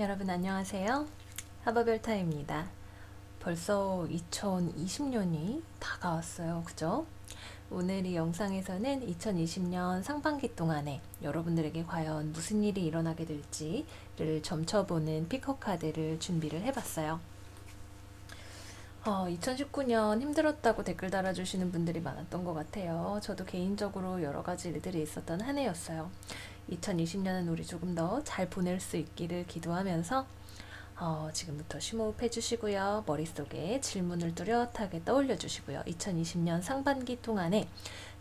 여러분 안녕하세요. 하버별타입니다. 벌써 2020년이 다가왔어요. 그죠? 오늘 이 영상에서는 2020년 상반기 동안에 여러분들에게 과연 무슨 일이 일어나게 될지를 점쳐보는 피커 카드를 준비를 해봤어요. 2019년 힘들었다고 댓글 달아주시는 분들이 많았던 것 같아요. 저도 개인적으로 여러 가지 일들이 있었던 한 해였어요. 2020년은 우리 조금 더 잘 보낼 수 있기를 기도하면서 지금부터 심호흡 해주시고요. 머릿속에 질문을 뚜렷하게 떠올려 주시고요. 2020년 상반기 동안에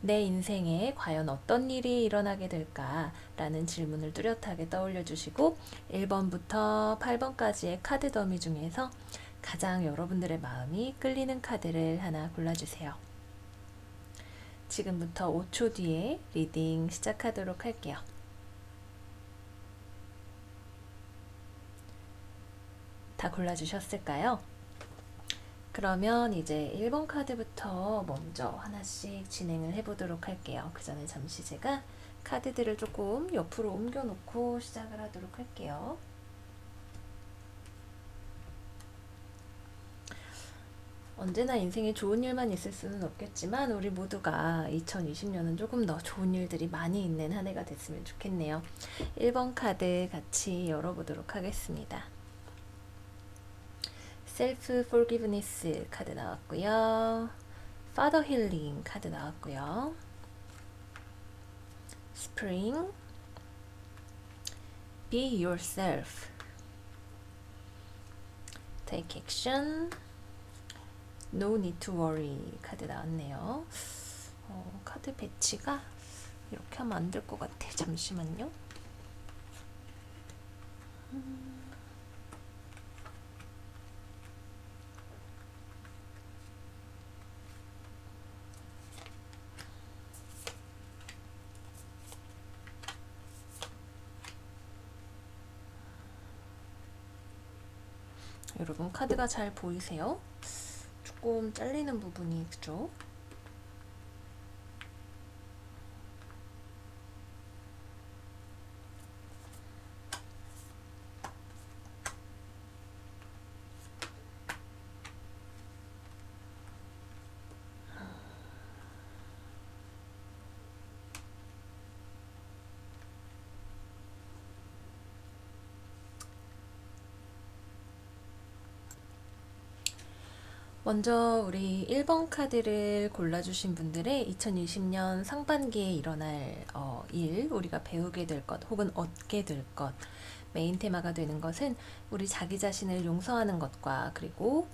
내 인생에 과연 어떤 일이 일어나게 될까라는 질문을 뚜렷하게 떠올려 주시고 1번부터 8번까지의 카드 더미 중에서 가장 여러분들의 마음이 끌리는 카드를 하나 골라주세요. 지금부터 5초 뒤에 리딩 시작하도록 할게요. 다 골라주셨을까요? 그러면 이제 1번 카드부터 먼저 하나씩 진행을 해보도록 할게요. 그 전에 잠시 제가 카드들을 조금 옆으로 옮겨놓고 시작을 하도록 할게요. 언제나 인생에 좋은 일만 있을 수는 없겠지만 우리 모두가 2020년은 조금 더 좋은 일들이 많이 있는 한 해가 됐으면 좋겠네요. 1번 카드 같이 열어보도록 하겠습니다. 셀프 포기브니스 카드 나왔고요. 파더 힐링 카드 나왔고요. 스프링, be yourself, take action, no need to worry 카드 나왔네요. 카드 배치가 이렇게 하면 안 될 것 같아. 잠시만요. 여러분 카드가 잘 보이세요? 조금 잘리는 부분이 그죠? 먼저 우리 1번 카드를 골라주신 분들의 2020년 상반기에 일어날 일, 우리가 배우게 될 것, 혹은 얻게 될 것, 메인 테마가 되는 것은 우리 자기 자신을 용서하는 것과 그리고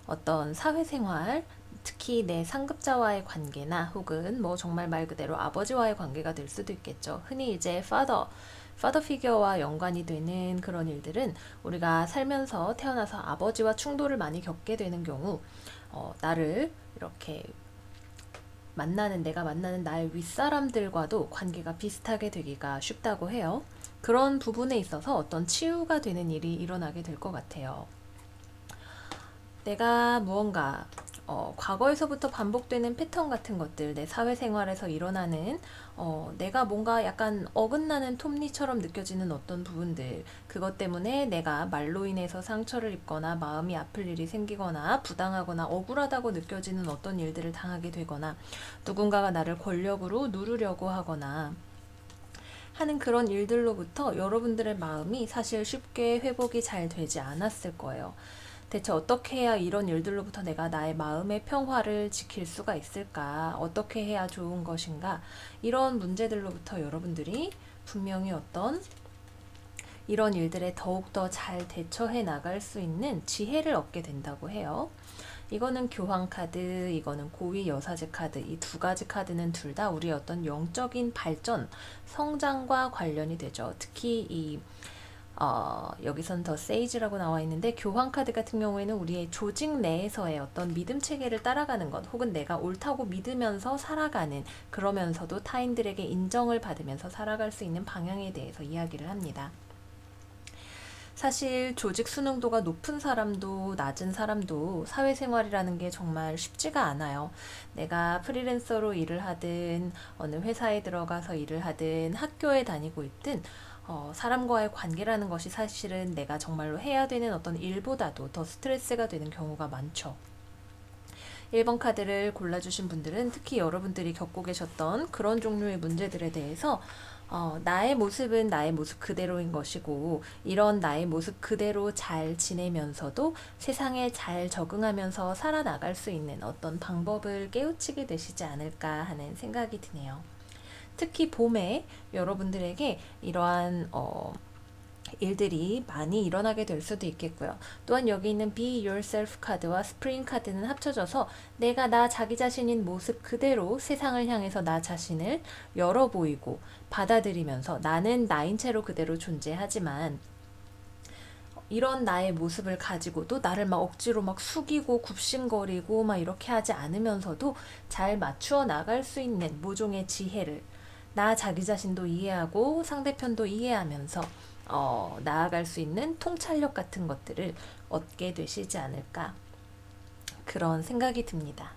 어떤 사회생활, 특히 내 상급자와의 관계나 혹은 뭐 정말 말 그대로 아버지와의 관계가 될 수도 있겠죠. 흔히 이제 파더 피겨와 연관이 되는 그런 일들은 우리가 살면서 태어나서 아버지와 충돌을 많이 겪게 되는 경우 나를 이렇게 내가 만나는 나의 윗사람들과도 관계가 비슷하게 되기가 쉽다고 해요. 그런 부분에 있어서 어떤 치유가 되는 일이 일어나게 될 것 같아요. 내가 무언가 과거에서부터 반복되는 패턴 같은 것들, 내 사회생활에서 일어나는 내가 뭔가 약간 어긋나는 톱니처럼 느껴지는 어떤 부분들, 그것 때문에 내가 말로 인해서 상처를 입거나 마음이 아플 일이 생기거나 부당하거나 억울하다고 느껴지는 어떤 일들을 당하게 되거나 누군가가 나를 권력으로 누르려고 하거나 하는 그런 일들로부터 여러분들의 마음이 사실 쉽게 회복이 잘 되지 않았을 거예요. 대체 어떻게 해야 이런 일들로부터 내가 나의 마음의 평화를 지킬 수가 있을까? 어떻게 해야 좋은 것인가? 이런 문제들로부터 여러분들이 분명히 어떤 이런 일들에 더욱더 잘 대처해 나갈 수 있는 지혜를 얻게 된다고 해요. 이거는 교황 카드, 이거는 고위 여사제 카드, 이 두 가지 카드는 둘 다 우리의 어떤 영적인 발전, 성장과 관련이 되죠. 특히 여기선 더 세이지라고 나와 있는데 교황 카드 같은 경우에는 우리의 조직 내에서의 어떤 믿음 체계를 따라가는 것 혹은 내가 옳다고 믿으면서 살아가는, 그러면서도 타인들에게 인정을 받으면서 살아갈 수 있는 방향에 대해서 이야기를 합니다. 사실 조직 수능도가 높은 사람도 낮은 사람도 사회생활이라는 게 정말 쉽지가 않아요. 내가 프리랜서로 일을 하든 어느 회사에 들어가서 일을 하든 학교에 다니고 있든 사람과의 관계라는 것이 사실은 내가 정말로 해야 되는 어떤 일보다도 더 스트레스가 되는 경우가 많죠. 1번 카드를 골라주신 분들은 특히 여러분들이 겪고 계셨던 그런 종류의 문제들에 대해서 나의 모습은 나의 모습 그대로인 것이고 이런 나의 모습 그대로 잘 지내면서도 세상에 잘 적응하면서 살아나갈 수 있는 어떤 방법을 깨우치게 되시지 않을까 하는 생각이 드네요. 특히 봄에 여러분들에게 이러한 일들이 많이 일어나게 될 수도 있겠고요. 또한 여기 있는 Be Yourself 카드와 Spring 카드는 합쳐져서 내가 나 자기 자신인 모습 그대로 세상을 향해서 나 자신을 열어 보이고 받아들이면서 나는 나인 채로 그대로 존재하지만 이런 나의 모습을 가지고도 나를 막 억지로 막 숙이고 굽신거리고 막 이렇게 하지 않으면서도 잘 맞추어 나갈 수 있는 모종의 지혜를 나 자기 자신도 이해하고 상대편도 이해하면서 나아갈 수 있는 통찰력 같은 것들을 얻게 되시지 않을까 그런 생각이 듭니다.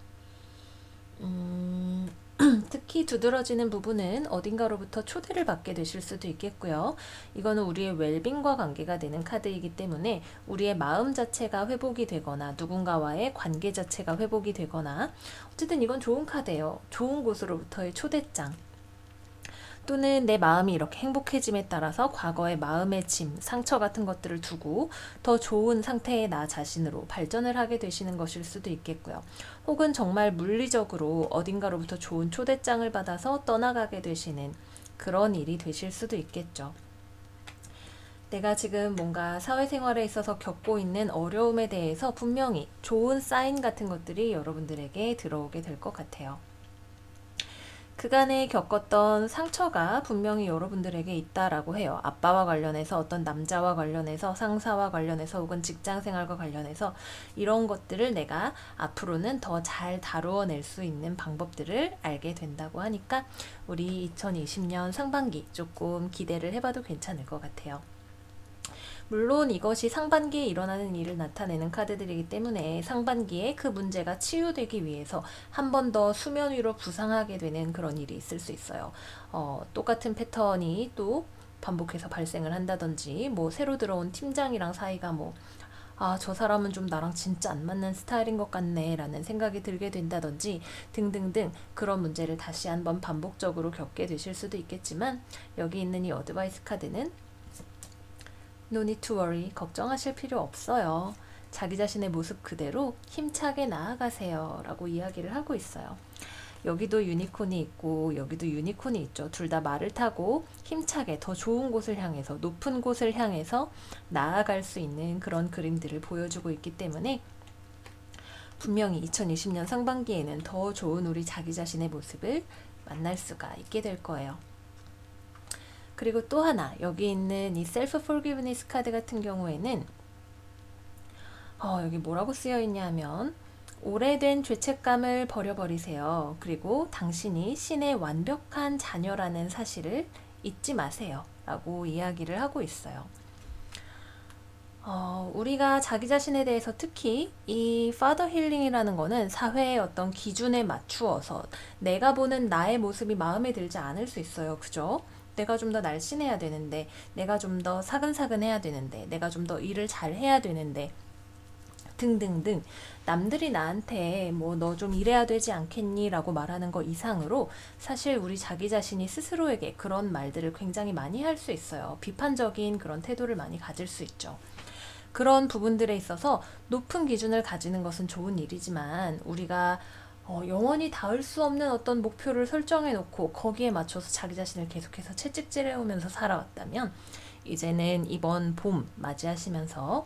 특히 두드러지는 부분은 어딘가로부터 초대를 받게 되실 수도 있겠고요. 이거는 우리의 웰빙과 관계가 되는 카드이기 때문에 우리의 마음 자체가 회복이 되거나 누군가와의 관계 자체가 회복이 되거나 어쨌든 이건 좋은 카드예요. 좋은 곳으로부터의 초대장. 또는 내 마음이 이렇게 행복해짐에 따라서 과거의 마음의 짐, 상처 같은 것들을 두고 더 좋은 상태의 나 자신으로 발전을 하게 되시는 것일 수도 있겠고요. 혹은 정말 물리적으로 어딘가로부터 좋은 초대장을 받아서 떠나가게 되시는 그런 일이 되실 수도 있겠죠. 내가 지금 뭔가 사회생활에 있어서 겪고 있는 어려움에 대해서 분명히 좋은 사인 같은 것들이 여러분들에게 들어오게 될 것 같아요. 그간에 겪었던 상처가 분명히 여러분들에게 있다라고 해요. 아빠와 관련해서 어떤 남자와 관련해서 상사와 관련해서 혹은 직장생활과 관련해서 이런 것들을 내가 앞으로는 더 잘 다루어낼 수 있는 방법들을 알게 된다고 하니까 우리 2020년 상반기 조금 기대를 해봐도 괜찮을 것 같아요. 물론 이것이 상반기에 일어나는 일을 나타내는 카드들이기 때문에 상반기에 그 문제가 치유되기 위해서 한 번 더 수면 위로 부상하게 되는 그런 일이 있을 수 있어요. 똑같은 패턴이 또 반복해서 발생을 한다든지 뭐 새로 들어온 팀장이랑 사이가 저 사람은 좀 나랑 진짜 안 맞는 스타일인 것 같네 라는 생각이 들게 된다든지 등등등 그런 문제를 다시 한번 반복적으로 겪게 되실 수도 있겠지만 여기 있는 이 어드바이스 카드는 No need to worry. 걱정하실 필요 없어요. 자기 자신의 모습 그대로 힘차게 나아가세요. 라고 이야기를 하고 있어요. 여기도 유니콘이 있고 여기도 유니콘이 있죠. 둘 다 말을 타고 힘차게 더 좋은 곳을 향해서 높은 곳을 향해서 나아갈 수 있는 그런 그림들을 보여주고 있기 때문에 분명히 2020년 상반기에는 더 좋은 우리 자기 자신의 모습을 만날 수가 있게 될 거예요. 그리고 또 하나 여기 있는 이 셀프 forgiveness 카드 같은 경우에는 여기 뭐라고 쓰여 있냐면 오래된 죄책감을 버려버리세요. 그리고 당신이 신의 완벽한 자녀라는 사실을 잊지 마세요. 라고 이야기를 하고 있어요. 우리가 자기 자신에 대해서 특히 이 파더 힐링이라는 거는 사회의 어떤 기준에 맞추어서 내가 보는 나의 모습이 마음에 들지 않을 수 있어요. 그죠? 내가 좀 더 날씬해야 되는데, 내가 좀 더 사근사근해야 되는데, 내가 좀 더 일을 잘 해야 되는데, 등등등 남들이 나한테 뭐 너 좀 이래야 되지 않겠니? 라고 말하는 거 이상으로 사실 우리 자기 자신이 스스로에게 그런 말들을 굉장히 많이 할 수 있어요. 비판적인 그런 태도를 많이 가질 수 있죠. 그런 부분들에 있어서 높은 기준을 가지는 것은 좋은 일이지만 우리가 영원히 닿을 수 없는 어떤 목표를 설정해 놓고 거기에 맞춰서 자기 자신을 계속해서 채찍질해 오면서 살아왔다면 이제는 이번 봄 맞이하시면서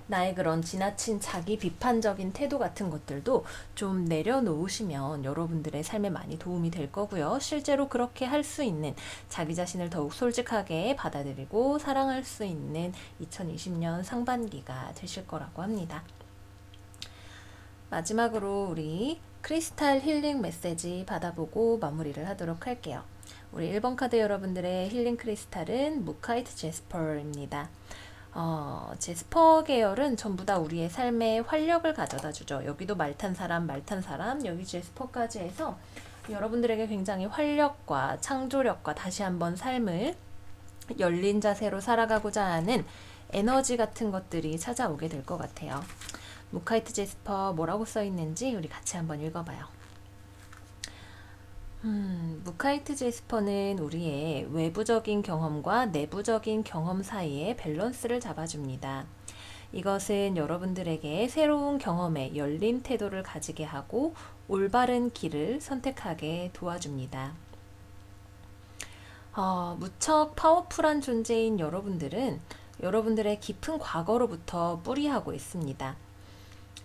나의 그런 지나친 자기 비판적인 태도 같은 것들도 좀 내려놓으시면 여러분들의 삶에 많이 도움이 될 거고요. 실제로 그렇게 할 수 있는 자기 자신을 더욱 솔직하게 받아들이고 사랑할 수 있는 2020년 상반기가 되실 거라고 합니다. 마지막으로 우리 크리스탈 힐링 메시지 받아보고 마무리를 하도록 할게요. 우리 1번 카드 여러분들의 힐링 크리스탈은 무카이트 제스퍼입니다. 제스퍼 계열은 전부 다 우리의 삶에 활력을 가져다 주죠. 여기도 말탄 사람, 여기 제스퍼까지 해서 여러분들에게 굉장히 활력과 창조력과 다시 한번 삶을 열린 자세로 살아가고자 하는 에너지 같은 것들이 찾아오게 될 것 같아요. 무카이트 제스퍼 뭐라고 써 있는지 우리 같이 한번 읽어봐요. 무카이트 제스퍼는 우리의 외부적인 경험과 내부적인 경험 사이에 밸런스를 잡아줍니다. 이것은 여러분들에게 새로운 경험에 열린 태도를 가지게 하고 올바른 길을 선택하게 도와줍니다. 무척 파워풀한 존재인 여러분들은 여러분들의 깊은 과거로부터 뿌리하고 있습니다.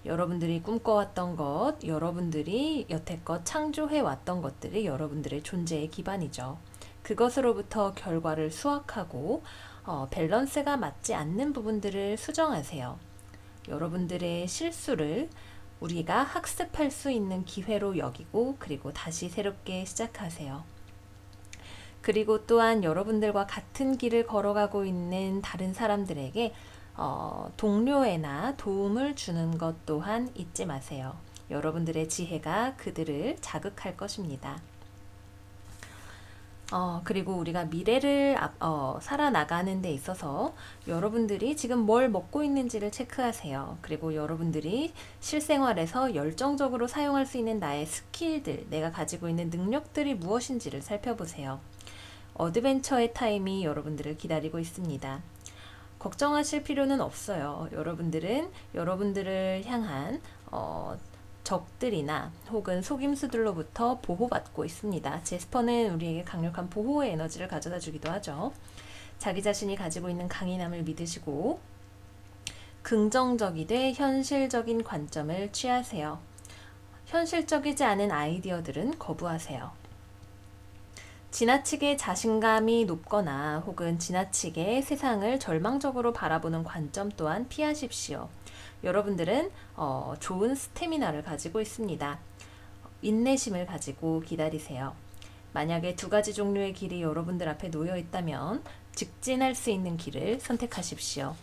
여러분들이 꿈꿔왔던 것, 여러분들이 여태껏 창조해왔던 것들이 여러분들의 존재의 기반이죠. 그것으로부터 결과를 수확하고 밸런스가 맞지 않는 부분들을 수정하세요. 여러분들의 실수를 우리가 학습할 수 있는 기회로 여기고 그리고 다시 새롭게 시작하세요. 그리고 또한 여러분들과 같은 길을 걸어가고 있는 다른 사람들에게 동료애나 도움을 주는 것 또한 잊지 마세요. 여러분들의 지혜가 그들을 자극할 것입니다. 그리고 우리가 미래를 살아나가는 데 있어서 여러분들이 지금 뭘 먹고 있는지를 체크하세요. 그리고 여러분들이 실생활에서 열정적으로 사용할 수 있는 나의 스킬들, 내가 가지고 있는 능력들이 무엇인지를 살펴보세요. 어드벤처의 타임이 여러분들을 기다리고 있습니다. 걱정하실 필요는 없어요. 여러분들은 여러분들을 향한 적들이나 혹은 속임수들로부터 보호받고 있습니다. 제스퍼는 우리에게 강력한 보호의 에너지를 가져다 주기도 하죠. 자기 자신이 가지고 있는 강인함을 믿으시고 긍정적이되 현실적인 관점을 취하세요. 현실적이지 않은 아이디어들은 거부하세요. 지나치게 자신감이 높거나 혹은 지나치게 세상을 절망적으로 바라보는 관점 또한 피하십시오. 여러분들은 좋은 스태미나를 가지고 있습니다. 인내심을 가지고 기다리세요. 만약에 두 가지 종류의 길이 여러분들 앞에 놓여 있다면 직진할 수 있는 길을 선택하십시오.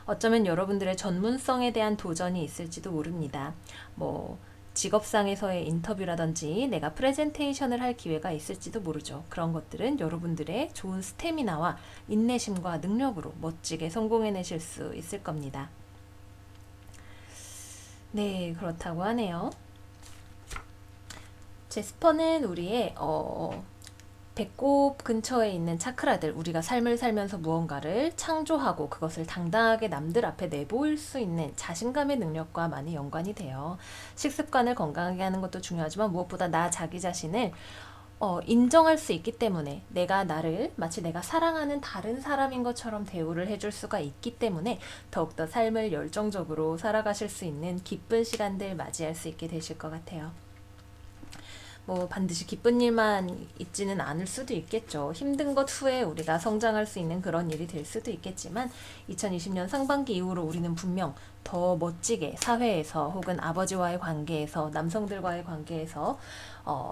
어쩌면 여러분들의 전문성에 대한 도전이 있을지도 모릅니다. 직업상에서의 인터뷰라든지 내가 프레젠테이션을 할 기회가 있을지도 모르죠. 그런 것들은 여러분들의 좋은 스태미나와 인내심과 능력으로 멋지게 성공해내실 수 있을 겁니다. 네, 그렇다고 하네요. 제스퍼는 우리의 배꼽 근처에 있는 차크라들, 우리가 삶을 살면서 무언가를 창조하고 그것을 당당하게 남들 앞에 내보일 수 있는 자신감의 능력과 많이 연관이 돼요. 식습관을 건강하게 하는 것도 중요하지만 무엇보다 나 자기 자신을 인정할 수 있기 때문에 내가 나를 마치 내가 사랑하는 다른 사람인 것처럼 대우를 해줄 수가 있기 때문에 더욱더 삶을 열정적으로 살아가실 수 있는 기쁜 시간들 맞이할 수 있게 되실 것 같아요. 반드시 기쁜 일만 있지는 않을 수도 있겠죠. 힘든 것 후에 우리가 성장할 수 있는 그런 일이 될 수도 있겠지만 2020년 상반기 이후로 우리는 분명 더 멋지게 사회에서 혹은 아버지와의 관계에서 남성들과의 관계에서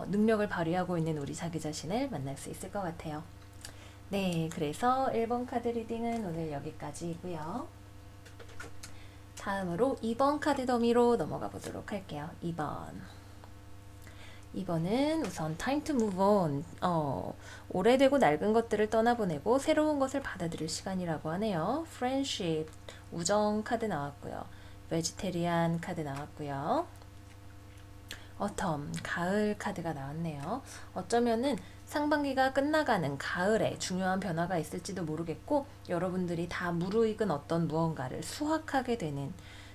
능력을 발휘하고 있는 우리 자기 자신을 만날 수 있을 것 같아요. 네, 그래서 1번 카드 리딩은 오늘 여기까지이고요. 다음으로 2번 카드 더미로 넘어가 보도록 할게요. 2번은 우선 time to move on. 오래되고 낡은 것들을 떠나보내고 새로운 것을 받아들일 시간이라고 하네요. friendship, 우정 카드 나왔고요. vegetarian 카드 나왔고요. autumn, 가을 카드가 나왔네요. 어쩌면은 상반기가 끝나가는 가을에 중요한 변화가 있을지도 모르겠고 여러분들이 다 무르익은 어떤 무언가를 수확하게 되는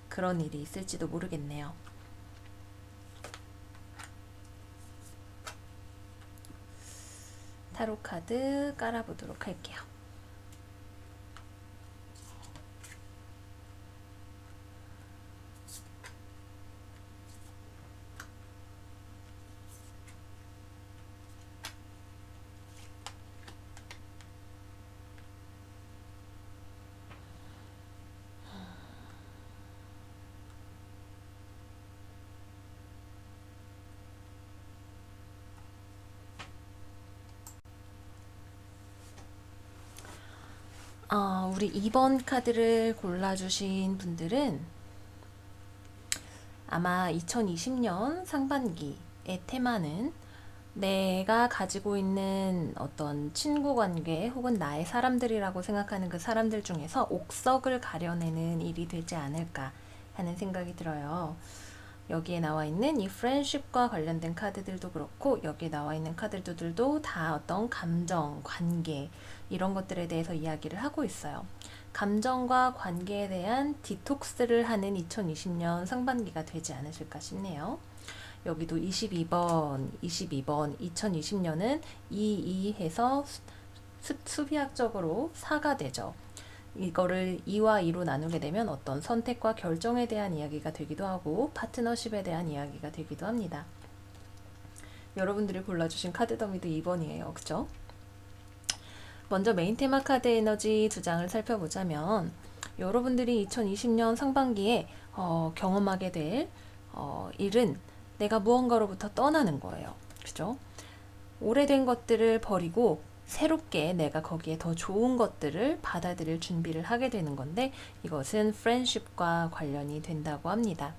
그런 일이 있을지도 모르겠네요. 타로 카드 깔아보도록 할게요. 우리 2번 카드를 골라주신 분들은 아마 2020년 상반기의 테마는 내가 가지고 있는 어떤 친구 관계 혹은 나의 사람들이라고 생각하는 그 사람들 중에서 옥석을 가려내는 일이 되지 않을까 하는 생각이 들어요. 여기에 나와 있는 이 프렌십과 관련된 카드들도 그렇고 여기에 나와 있는 카드들도 다 어떤 감정, 관계 이런 것들에 대해서 이야기를 하고 있어요. 감정과 관계에 대한 디톡스를 하는 2020년 상반기가 되지 않으실까 싶네요. 여기도 22번, 2020년은 2해서 수비학적으로 4가 되죠. 이거를 2와 2로 나누게 되면 어떤 선택과 결정에 대한 이야기가 되기도 하고 파트너십에 대한 이야기가 되기도 합니다. 여러분들이 골라주신 카드 더미도 2번이에요. 그죠? 먼저 메인 테마 카드 에너지 두 장을 살펴보자면 여러분들이 2020년 상반기에 경험하게 될 일은 내가 무언가로부터 떠나는 거예요. 그죠? 오래된 것들을 버리고 새롭게 내가 거기에 더 좋은 것들을 받아들일 준비를 하게 되는 건데 이것은 프렌십과 관련이 된다고 합니다.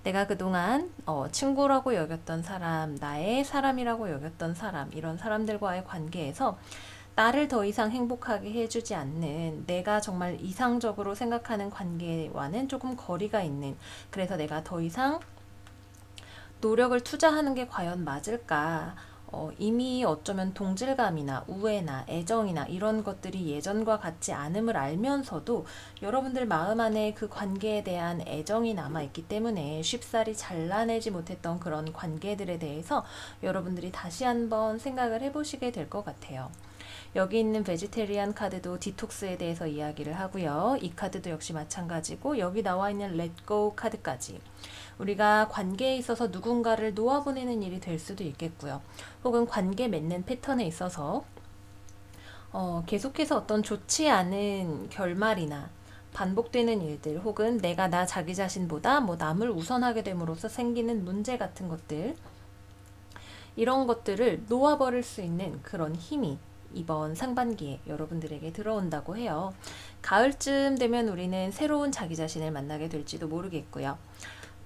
내가 그동안 친구라고 여겼던 사람, 나의 사람이라고 여겼던 사람, 이런 사람들과의 관계에서 나를 더 이상 행복하게 해주지 않는 내가 정말 이상적으로 생각하는 관계와는 조금 거리가 있는, 그래서 내가 더 이상 노력을 투자하는 게 과연 맞을까? 이미 어쩌면 동질감이나 우애나 애정이나 이런 것들이 예전과 같지 않음을 알면서도 여러분들 마음 안에 그 관계에 대한 애정이 남아있기 때문에 쉽사리 잘라내지 못했던 그런 관계들에 대해서 여러분들이 다시 한번 생각을 해보시게 될 것 같아요. 여기 있는 베지테리안 카드도 디톡스에 대해서 이야기를 하고요. 이 카드도 역시 마찬가지고 여기 나와 있는 렛고 카드까지 우리가 관계에 있어서 누군가를 놓아보내는 일이 될 수도 있겠고요. 혹은 관계 맺는 패턴에 있어서 계속해서 어떤 좋지 않은 결말이나 반복되는 일들 혹은 내가 나 자기 자신보다 남을 우선하게 됨으로써 생기는 문제 같은 것들 이런 것들을 놓아버릴 수 있는 그런 힘이 이번 상반기에 여러분들에게 들어온다고 해요. 가을쯤 되면 우리는 새로운 자기 자신을 만나게 될지도 모르겠고요.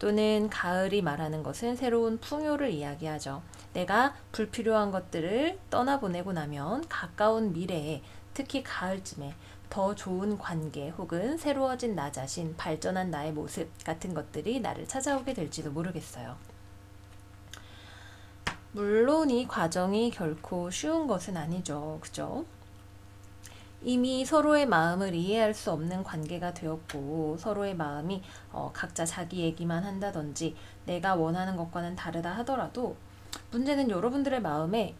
또는 가을이 말하는 것은 새로운 풍요를 이야기하죠. 내가 불필요한 것들을 떠나보내고 나면 가까운 미래에 특히 가을쯤에 더 좋은 관계 혹은 새로워진 나 자신, 발전한 나의 모습 같은 것들이 나를 찾아오게 될지도 모르겠어요. 물론 이 과정이 결코 쉬운 것은 아니죠. 그죠? 이미 서로의 마음을 이해할 수 없는 관계가 되었고 서로의 마음이 각자 자기 얘기만 한다든지 내가 원하는 것과는 다르다 하더라도 문제는 여러분들의 마음에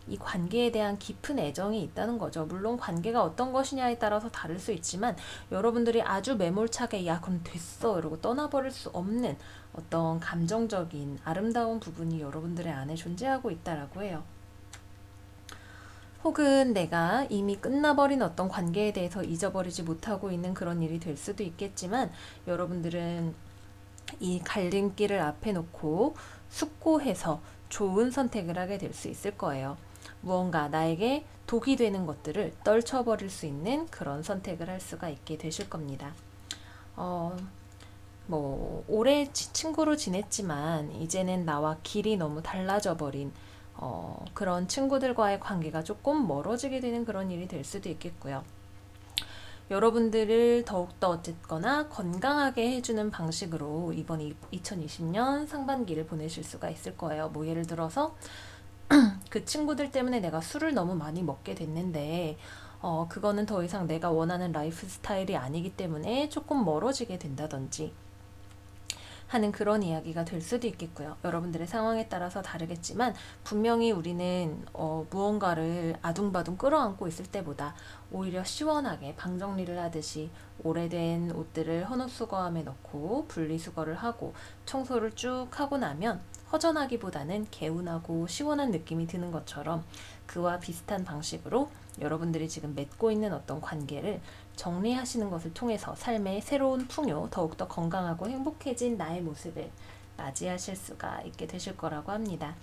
이 관계에 대한 깊은 애정이 있다는 거죠. 물론 관계가 어떤 것이냐에 따라서 다를 수 있지만 여러분들이 아주 매몰차게 야 그럼 됐어 이러고 떠나버릴 수 없는 어떤 감정적인 아름다운 부분이 여러분들의 안에 존재하고 있다라고 해요. 혹은 내가 이미 끝나버린 어떤 관계에 대해서 잊어버리지 못하고 있는 그런 일이 될 수도 있겠지만 여러분들은 이 갈림길을 앞에 놓고 숙고해서 좋은 선택을 하게 될 수 있을 거예요. 무언가 나에게 독이 되는 것들을 떨쳐버릴 수 있는 그런 선택을 할 수가 있게 되실 겁니다. 오래 친구로 지냈지만 이제는 나와 길이 너무 달라져 버린 그런 친구들과의 관계가 조금 멀어지게 되는 그런 일이 될 수도 있겠고요. 여러분들을 더욱더 어쨌거나 건강하게 해주는 방식으로 이번 2020년 상반기를 보내실 수가 있을 거예요. 예를 들어서 그 친구들 때문에 내가 술을 너무 많이 먹게 됐는데 그거는 더 이상 내가 원하는 라이프 스타일이 아니기 때문에 조금 멀어지게 된다든지 하는 그런 이야기가 될 수도 있겠고요. 여러분들의 상황에 따라서 다르겠지만 분명히 우리는 무언가를 아둥바둥 끌어안고 있을 때보다 오히려 시원하게 방 정리를 하듯이 오래된 옷들을 헌옷수거함에 넣고 분리수거를 하고 청소를 쭉 하고 나면 허전하기보다는 개운하고 시원한 느낌이 드는 것처럼 그와 비슷한 방식으로 여러분들이 지금 맺고 있는 어떤 관계를 정리하시는 것을 통해서 삶의 새로운 풍요, 더욱더 건강하고 행복해진 나의 모습을 맞이하실 수가 있게 되실 거라고 합니다.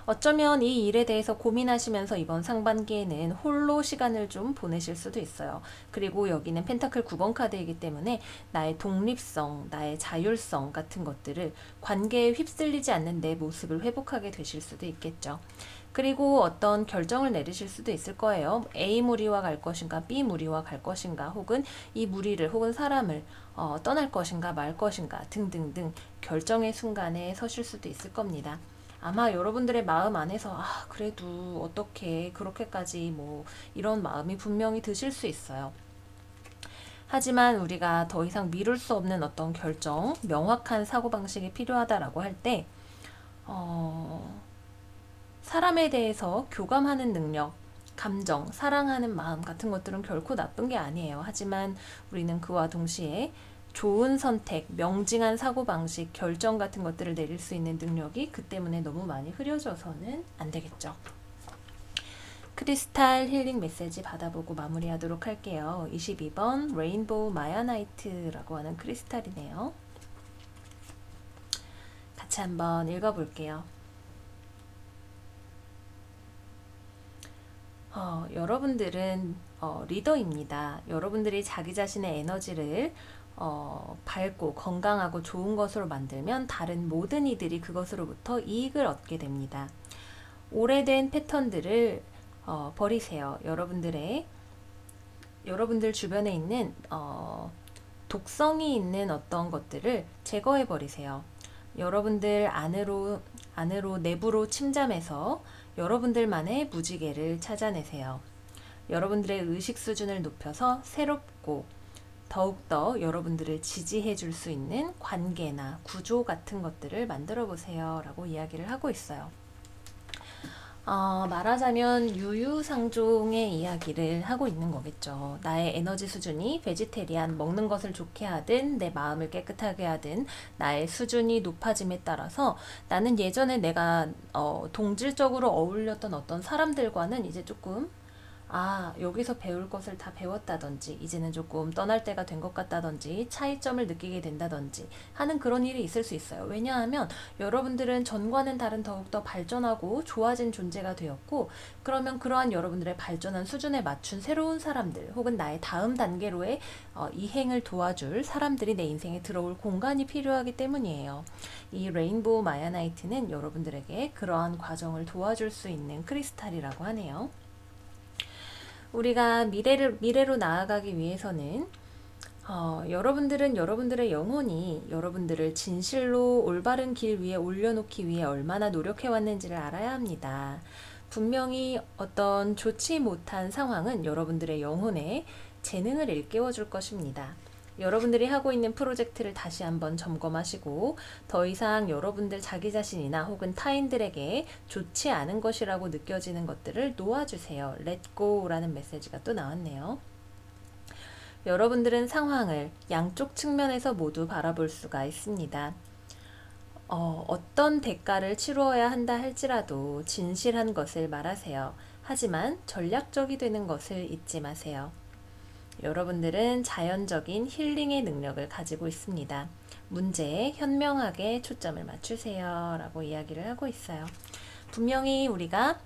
어쩌면 이 일에 대해서 고민하시면서 이번 상반기에는 홀로 시간을 좀 보내실 수도 있어요. 그리고 여기는 펜타클 9번 카드이기 때문에 나의 독립성, 나의 자율성 같은 것들을 관계에 휩쓸리지 않는 내 모습을 회복하게 되실 수도 있겠죠. 그리고 어떤 결정을 내리실 수도 있을 거예요. A 무리와 갈 것인가, B 무리와 갈 것인가, 혹은 이 무리를 혹은 사람을 떠날 것인가 말 것인가 등등등 결정의 순간에 서실 수도 있을 겁니다. 아마 여러분들의 마음 안에서 그래도 어떻게 그렇게까지 뭐 이런 마음이 분명히 드실 수 있어요. 하지만 우리가 더 이상 미룰 수 없는 어떤 결정, 명확한 사고방식이 필요하다라고 할 때, 사람에 대해서 교감하는 능력, 감정, 사랑하는 마음 같은 것들은 결코 나쁜 게 아니에요. 하지만 우리는 그와 동시에 좋은 선택, 명징한 사고방식, 결정 같은 것들을 내릴 수 있는 능력이 그 때문에 너무 많이 흐려져서는 안 되겠죠. 크리스탈 힐링 메시지 받아보고 마무리하도록 할게요. 22번 레인보우 마야나이트라고 하는 크리스탈이네요. 같이 한번 읽어볼게요. 여러분들은 리더입니다. 여러분들이 자기 자신의 에너지를 밝고 건강하고 좋은 것으로 만들면 다른 모든 이들이 그것으로부터 이익을 얻게 됩니다. 오래된 패턴들을 버리세요. 여러분들 주변에 있는 독성이 있는 어떤 것들을 제거해 버리세요. 여러분들 안으로 내부로 침잠해서 여러분들만의 무지개를 찾아내세요. 여러분들의 의식 수준을 높여서 새롭고 더욱더 여러분들을 지지해 줄 수 있는 관계나 구조 같은 것들을 만들어 보세요 라고 이야기를 하고 있어요. 말하자면 유유상종의 이야기를 하고 있는 거겠죠. 나의 에너지 수준이 베지테리안, 먹는 것을 좋게 하든 내 마음을 깨끗하게 하든 나의 수준이 높아짐에 따라서 나는 예전에 내가 동질적으로 어울렸던 어떤 사람들과는 이제 조금 여기서 배울 것을 다 배웠다든지, 이제는 조금 떠날 때가 된 것 같다든지, 차이점을 느끼게 된다든지 하는 그런 일이 있을 수 있어요. 왜냐하면 여러분들은 전과는 다른 더욱더 발전하고 좋아진 존재가 되었고, 그러면 그러한 여러분들의 발전한 수준에 맞춘 새로운 사람들, 혹은 나의 다음 단계로의 이행을 도와줄 사람들이 내 인생에 들어올 공간이 필요하기 때문이에요. 이 레인보우 마야나이트는 여러분들에게 그러한 과정을 도와줄 수 있는 크리스탈이라고 하네요. 우리가 미래로 나아가기 위해서는 여러분들은 여러분들의 영혼이 여러분들을 진실로 올바른 길 위에 올려놓기 위해 얼마나 노력해왔는지를 알아야 합니다. 분명히 어떤 좋지 못한 상황은 여러분들의 영혼에 재능을 일깨워 줄 것입니다. 여러분들이 하고 있는 프로젝트를 다시 한번 점검하시고 더 이상 여러분들 자기 자신이나 혹은 타인들에게 좋지 않은 것이라고 느껴지는 것들을 놓아주세요. Let go라는 메시지가 또 나왔네요. 여러분들은 상황을 양쪽 측면에서 모두 바라볼 수가 있습니다. 어떤 대가를 치루어야 한다 할지라도 진실한 것을 말하세요. 하지만 전략적이 되는 것을 잊지 마세요. 여러분들은 자연적인 힐링의 능력을 가지고 있습니다. 문제에 현명하게 초점을 맞추세요 라고 이야기를 하고 있어요. 분명히 우리가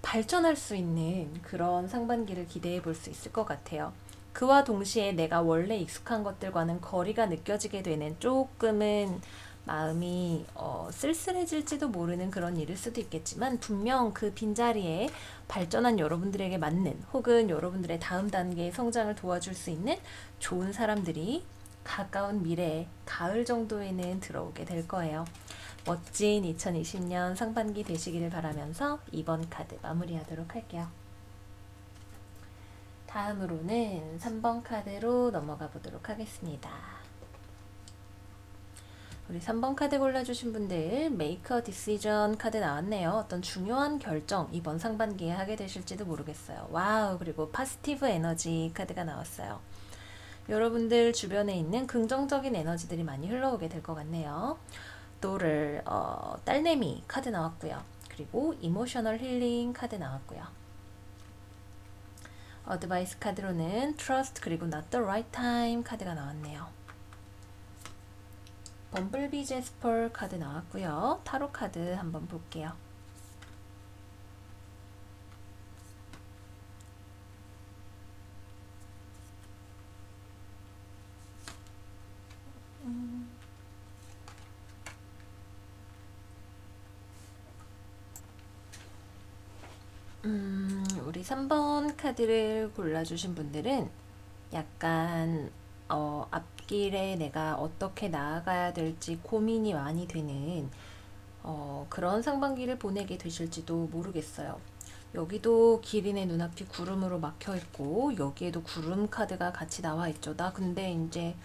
발전할 수 있는 그런 상반기를 기대해 볼 수 있을 것 같아요. 그와 동시에 내가 원래 익숙한 것들과는 거리가 느껴지게 되는 조금은 마음이 쓸쓸해질지도 모르는 그런 일일 수도 있겠지만, 분명 그 빈자리에 발전한 여러분들에게 맞는, 혹은 여러분들의 다음 단계의 성장을 도와줄 수 있는 좋은 사람들이 가까운 미래에 가을 정도에는 들어오게 될 거예요. 멋진 2020년 상반기 되시기를 바라면서 이번 카드 마무리하도록 할게요. 다음으로는 3번 카드로 넘어가 보도록 하겠습니다. 우리 3번 카드 골라주신 분들 Make a Decision 카드 나왔네요. 어떤 중요한 결정 이번 상반기에 하게 되실지도 모르겠어요. 와우. 그리고 파지티브 에너지 카드가 나왔어요. 여러분들 주변에 있는 긍정적인 에너지들이 많이 흘러오게 될 것 같네요. 또를 딸내미 카드 나왔고요. 그리고 이모셔널 힐링 카드 나왔고요. 어드바이스 카드로는 Trust 그리고 Not the Right Time 카드가 나왔네요. 범블비 제스퍼 카드 나왔고요. 타로 카드 한번 볼게요. 우리 3번 카드를 골라주신 분들은 약간 앞길에 내가 어떻게 나아가야 될지 고민이 많이 되는 그런 상반기를 보내게 되실지도 모르겠어요. 여기도 기린의 눈앞이 구름으로 막혀 있고 여기에도 구름 카드가 같이 나와 있죠. 나 근데 이제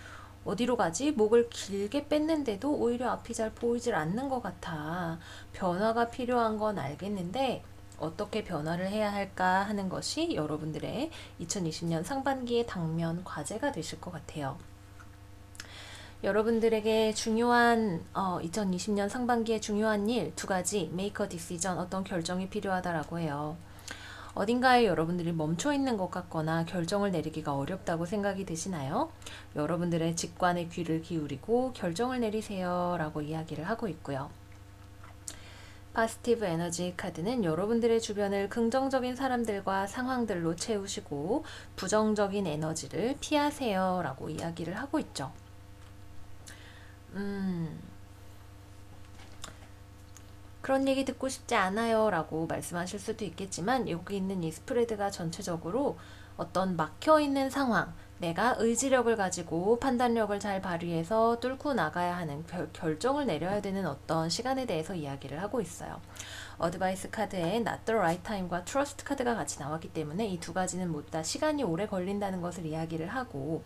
어디로 가지? 목을 길게 뺐는데도 오히려 앞이 잘 보이질 않는 것 같아. 변화가 필요한 건 알겠는데 어떻게 변화를 해야 할까 하는 것이 여러분들의 2020년 상반기의 당면 과제가 되실 것 같아요. 여러분들에게 중요한 2020년 상반기에 중요한 일 두 가지 make a decision 어떤 결정이 필요하다라고 해요. 어딘가에 여러분들이 멈춰 있는 것 같거나 결정을 내리기가 어렵다고 생각이 되시나요? 여러분들의 직관에 귀를 기울이고 결정을 내리세요 라고 이야기를 하고 있고요. 파지티브 에너지 카드는 여러분들의 주변을 긍정적인 사람들과 상황들로 채우시고 부정적인 에너지를 피하세요 라고 이야기를 하고 있죠. 그런 얘기 듣고 싶지 않아요 라고 말씀하실 수도 있겠지만 여기 있는 이 스프레드가 전체적으로 어떤 막혀있는 상황, 내가 의지력을 가지고 판단력을 잘 발휘해서 뚫고 나가야 하는 결정을 내려야 되는 어떤 시간에 대해서 이야기를 하고 있어요. 어드바이스 카드에 Not the right time과 Trust 카드가 같이 나왔기 때문에 이 두 가지는 모두 다 시간이 오래 걸린다는 것을 이야기를 하고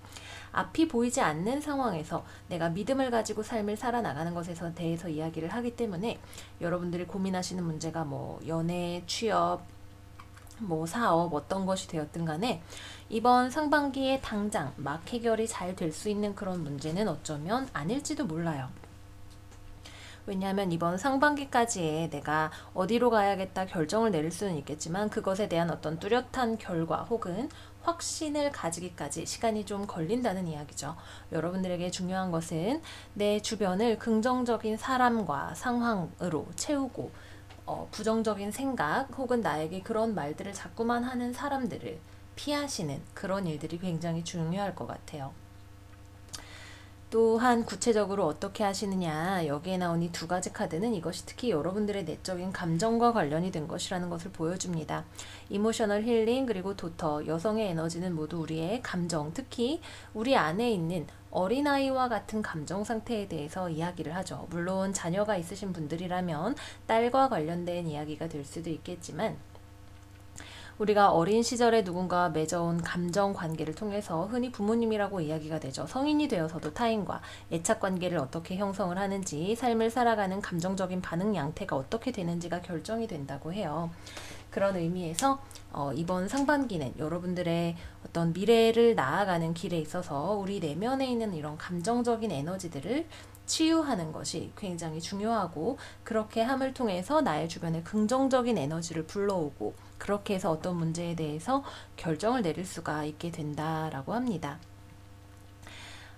앞이 보이지 않는 상황에서 내가 믿음을 가지고 삶을 살아나가는 것에 대해서 이야기를 하기 때문에 여러분들이 고민하시는 문제가 뭐 연애, 취업, 뭐 사업 어떤 것이 되었든 간에 이번 상반기에 당장 막 해결이 잘 될 수 있는 그런 문제는 어쩌면 아닐지도 몰라요. 왜냐하면 이번 상반기까지에 내가 어디로 가야겠다 결정을 내릴 수는 있겠지만 그것에 대한 어떤 뚜렷한 결과 혹은 확신을 가지기까지 시간이 좀 걸린다는 이야기죠. 여러분들에게 중요한 것은 내 주변을 긍정적인 사람과 상황으로 채우고 부정적인 생각 혹은 나에게 그런 말들을 자꾸만 하는 사람들을 피하시는 그런 일들이 굉장히 중요할 것 같아요. 또한 구체적으로 어떻게 하시느냐 여기에 나온 이 두 가지 카드는 이것이 특히 여러분들의 내적인 감정과 관련이 된 것이라는 것을 보여줍니다. 이모셔널 힐링 그리고 도터 여성의 에너지는 모두 우리의 감정 특히 우리 안에 있는 어린아이와 같은 감정 상태에 대해서 이야기를 하죠. 물론 자녀가 있으신 분들이라면 딸과 관련된 이야기가 될 수도 있겠지만 우리가 어린 시절에 누군가와 맺어온 감정 관계를 통해서 흔히 부모님이라고 이야기가 되죠. 성인이 되어서도 타인과 애착 관계를 어떻게 형성을 하는지 삶을 살아가는 감정적인 반응 양태가 어떻게 되는지가 결정이 된다고 해요. 그런 의미에서 이번 상반기는 여러분들의 어떤 미래를 나아가는 길에 있어서 우리 내면에 있는 이런 감정적인 에너지들을 치유하는 것이 굉장히 중요하고 그렇게 함을 통해서 나의 주변에 긍정적인 에너지를 불러오고 그렇게 해서 어떤 문제에 대해서 결정을 내릴 수가 있게 된다라고 합니다.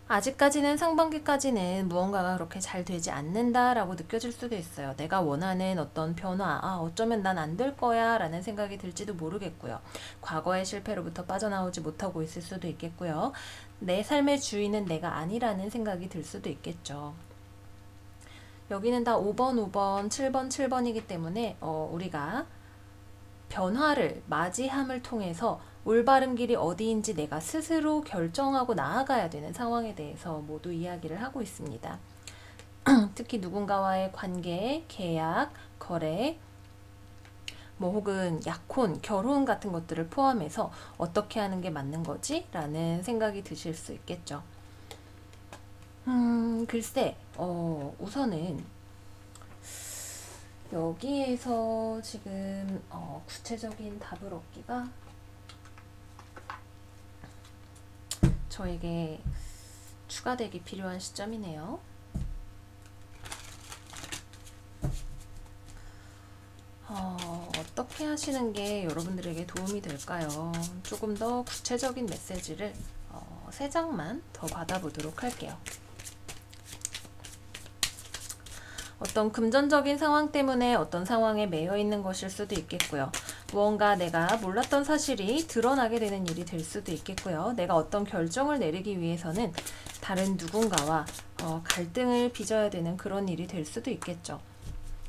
아직까지는 상반기까지는 무언가가 그렇게 잘 되지 않는다라고 느껴질 수도 있어요. 내가 원하는 어떤 변화, 어쩌면 난 안 될 거야 라는 생각이 들지도 모르겠고요. 과거의 실패로부터 빠져나오지 못하고 있을 수도 있겠고요. 내 삶의 주인은 내가 아니라는 생각이 들 수도 있겠죠. 여기는 다 5번, 5번, 7번, 7번이기 때문에 우리가 변화를 맞이함을 통해서 올바른 길이 어디인지 내가 스스로 결정하고 나아가야 되는 상황에 대해서 모두 이야기를 하고 있습니다. 특히 누군가와의 관계, 계약, 거래, 뭐 혹은 약혼, 결혼 같은 것들을 포함해서 어떻게 하는 게 맞는 거지? 라는 생각이 드실 수 있겠죠. 글쎄, 우선은 여기에서 지금 구체적인 답을 얻기가 저에게 추가되기 필요한 시점이네요. 어떻게 하시는 게 여러분들에게 도움이 될까요? 조금 더 구체적인 메시지를 3장만 더 받아보도록 할게요. 어떤 금전적인 상황 때문에 어떤 상황에 매여 있는 것일 수도 있겠고요. 무언가 내가 몰랐던 사실이 드러나게 되는 일이 될 수도 있겠고요. 내가 어떤 결정을 내리기 위해서는 다른 누군가와 갈등을 빚어야 되는 그런 일이 될 수도 있겠죠.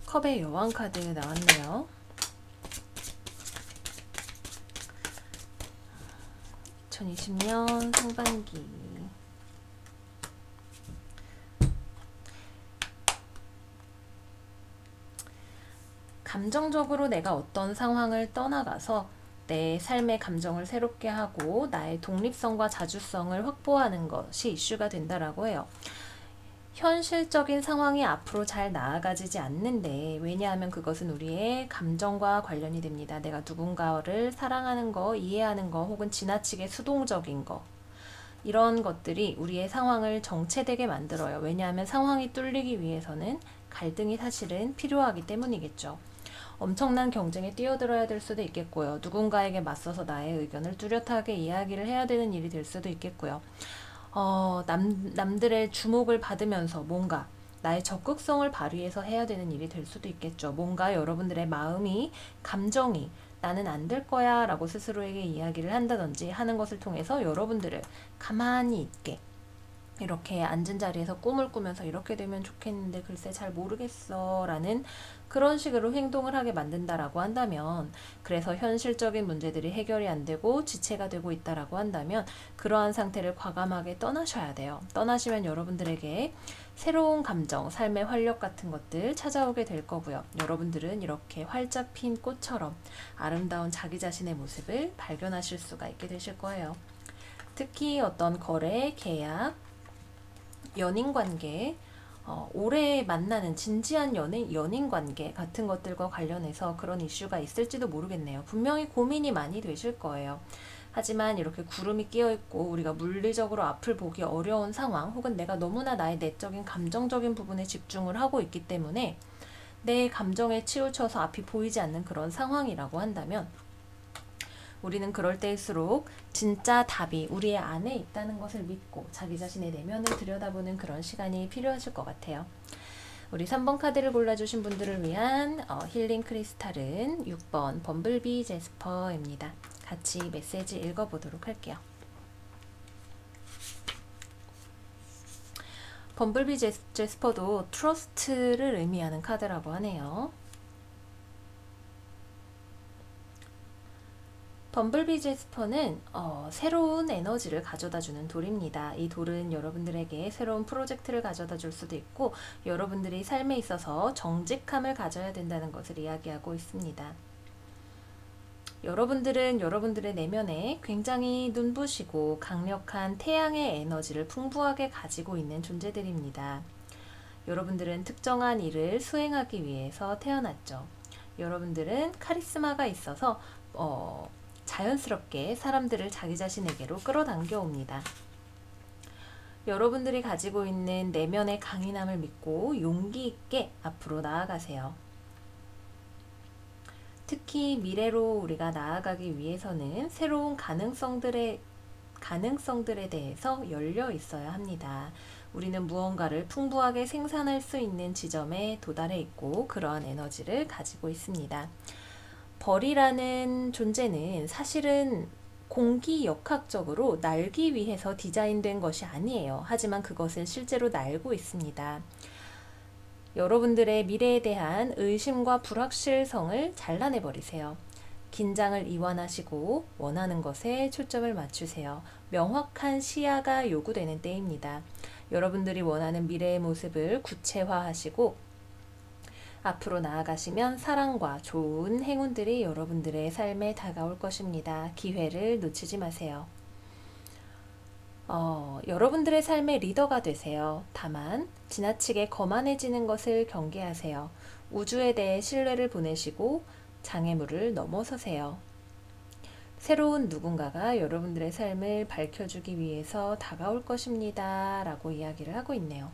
컵의 여왕 카드 나왔네요. 2020년 상반기. 감정적으로 내가 어떤 상황을 떠나가서 내 삶의 감정을 새롭게 하고 나의 독립성과 자주성을 확보하는 것이 이슈가 된다라고 해요. 현실적인 상황이 앞으로 잘 나아가지지 않는데, 왜냐하면 그것은 우리의 감정과 관련이 됩니다. 내가 누군가를 사랑하는 거, 이해하는 거, 혹은 지나치게 수동적인 거, 이런 것들이 우리의 상황을 정체되게 만들어요. 왜냐하면 상황이 뚫리기 위해서는 갈등이 사실은 필요하기 때문이겠죠. 엄청난 경쟁에 뛰어들어야 될 수도 있겠고요. 누군가에게 맞서서 나의 의견을 뚜렷하게 이야기를 해야 되는 일이 될 수도 있겠고요. 남들의 주목을 받으면서 뭔가 나의 적극성을 발휘해서 해야 되는 일이 될 수도 있겠죠. 뭔가 여러분들의 마음이, 감정이 나는 안 될 거야 라고 스스로에게 이야기를 한다든지 하는 것을 통해서 여러분들을 가만히 있게, 이렇게 앉은 자리에서 꿈을 꾸면서 이렇게 되면 좋겠는데 글쎄 잘 모르겠어 라는 그런 식으로 행동을 하게 만든다라고 한다면, 그래서 현실적인 문제들이 해결이 안 되고 지체가 되고 있다라고 한다면 그러한 상태를 과감하게 떠나셔야 돼요. 떠나시면 여러분들에게 새로운 감정, 삶의 활력 같은 것들 찾아오게 될 거고요. 여러분들은 이렇게 활짝 핀 꽃처럼 아름다운 자기 자신의 모습을 발견하실 수가 있게 되실 거예요. 특히 어떤 거래, 계약, 연인 관계, 오래 만나는 진지한 연인 관계 같은 것들과 관련해서 그런 이슈가 있을지도 모르겠네요. 분명히 고민이 많이 되실 거예요. 하지만 이렇게 구름이 끼어 있고 우리가 물리적으로 앞을 보기 어려운 상황, 혹은 내가 너무나 나의 내적인 감정적인 부분에 집중을 하고 있기 때문에 내 감정에 치우쳐서 앞이 보이지 않는 그런 상황이라고 한다면, 우리는 그럴 때일수록 진짜 답이 우리의 안에 있다는 것을 믿고 자기 자신의 내면을 들여다보는 그런 시간이 필요하실 것 같아요. 우리 3번 카드를 골라주신 분들을 위한 힐링 크리스탈은 6번 범블비 제스퍼입니다. 같이 메시지 읽어보도록 할게요. 범블비 제스퍼도 트러스트를 의미하는 카드라고 하네요. 범블비 제스퍼는 새로운 에너지를 가져다주는 돌입니다. 이 돌은 여러분들에게 새로운 프로젝트를 가져다 줄 수도 있고, 여러분들이 삶에 있어서 정직함을 가져야 된다는 것을 이야기하고 있습니다. 여러분들은 여러분들의 내면에 굉장히 눈부시고 강력한 태양의 에너지를 풍부하게 가지고 있는 존재들입니다. 여러분들은 특정한 일을 수행하기 위해서 태어났죠. 여러분들은 카리스마가 있어서 자연스럽게 사람들을 자기 자신에게로 끌어당겨 옵니다. 여러분들이 가지고 있는 내면의 강인함을 믿고 용기 있게 앞으로 나아가세요. 특히 미래로 우리가 나아가기 위해서는 새로운 가능성들에 대해서 열려 있어야 합니다. 우리는 무언가를 풍부하게 생산할 수 있는 지점에 도달해 있고 그러한 에너지를 가지고 있습니다. 벌이라는 존재는 사실은 공기역학적으로 날기 위해서 디자인된 것이 아니에요. 하지만 그것은 실제로 날고 있습니다. 여러분들의 미래에 대한 의심과 불확실성을 잘라내버리세요. 긴장을 이완하시고 원하는 것에 초점을 맞추세요. 명확한 시야가 요구되는 때입니다. 여러분들이 원하는 미래의 모습을 구체화하시고 앞으로 나아가시면 사랑과 좋은 행운들이 여러분들의 삶에 다가올 것입니다. 기회를 놓치지 마세요. 여러분들의 삶의 리더가 되세요. 다만 지나치게 거만해지는 것을 경계하세요. 우주에 대해 신뢰를 보내시고 장애물을 넘어서세요. 새로운 누군가가 여러분들의 삶을 밝혀주기 위해서 다가올 것입니다. 라고 이야기를 하고 있네요.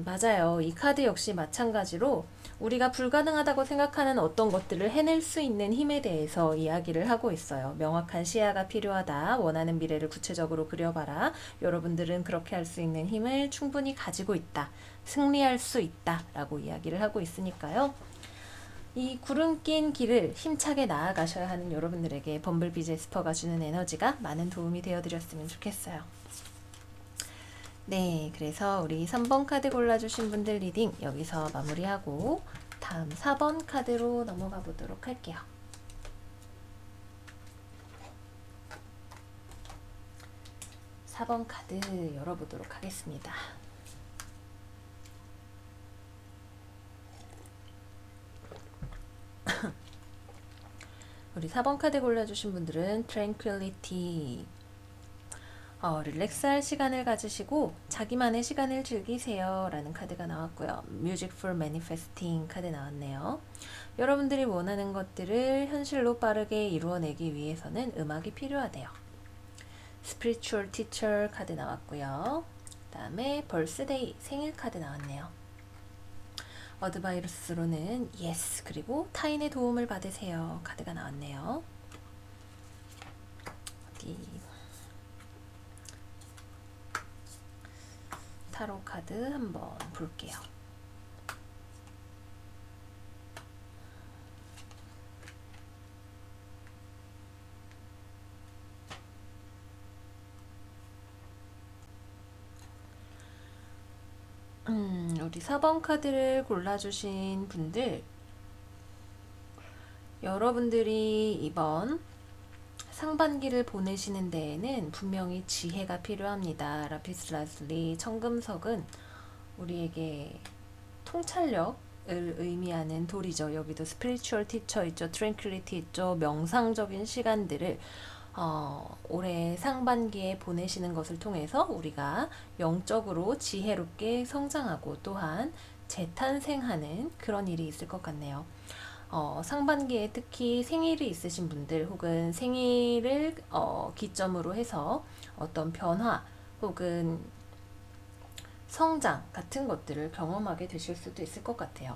맞아요. 이 카드 역시 마찬가지로 우리가 불가능하다고 생각하는 어떤 것들을 해낼 수 있는 힘에 대해서 이야기를 하고 있어요. 명확한 시야가 필요하다. 원하는 미래를 구체적으로 그려봐라. 여러분들은 그렇게 할 수 있는 힘을 충분히 가지고 있다. 승리할 수 있다. 라고 이야기를 하고 있으니까요. 이 구름 낀 길을 힘차게 나아가셔야 하는 여러분들에게 범블비 제스퍼가 주는 에너지가 많은 도움이 되어드렸으면 좋겠어요. 네, 그래서 우리 3번 카드 골라주신 분들 리딩 여기서 마무리하고 다음 4번 카드로 넘어가 보도록 할게요. 4번 카드 열어보도록 하겠습니다. 우리 4번 카드 골라주신 분들은 Tranquility, 릴렉스할 시간을 가지시고 자기만의 시간을 즐기세요 라는 카드가 나왔고요. Music for Manifesting 카드 나왔네요. 여러분들이 원하는 것들을 현실로 빠르게 이루어내기 위해서는 음악이 필요하대요. Spiritual Teacher 카드 나왔고요. 그 다음에 Birthday 생일 카드 나왔네요. 어드바이스로는 Yes 그리고 타인의 도움을 받으세요 카드가 나왔네요. 어디 타로 카드 한번 볼게요. 우리 4번 카드를 골라주신 분들, 여러분들이 이번 상반기를 보내시는 데에는 분명히 지혜가 필요합니다. 라피스라슬리 청금석은 우리에게 통찰력을 의미하는 돌이죠. 여기도 스피리추얼 티처 있죠. 트랭퀄리티 있죠. 명상적인 시간들을 올해 상반기에 보내시는 것을 통해서 우리가 영적으로 지혜롭게 성장하고 또한 재탄생하는 그런 일이 있을 것 같네요. 상반기에 특히 생일이 있으신 분들 혹은 생일을 기점으로 해서 어떤 변화 혹은 성장 같은 것들을 경험하게 되실 수도 있을 것 같아요.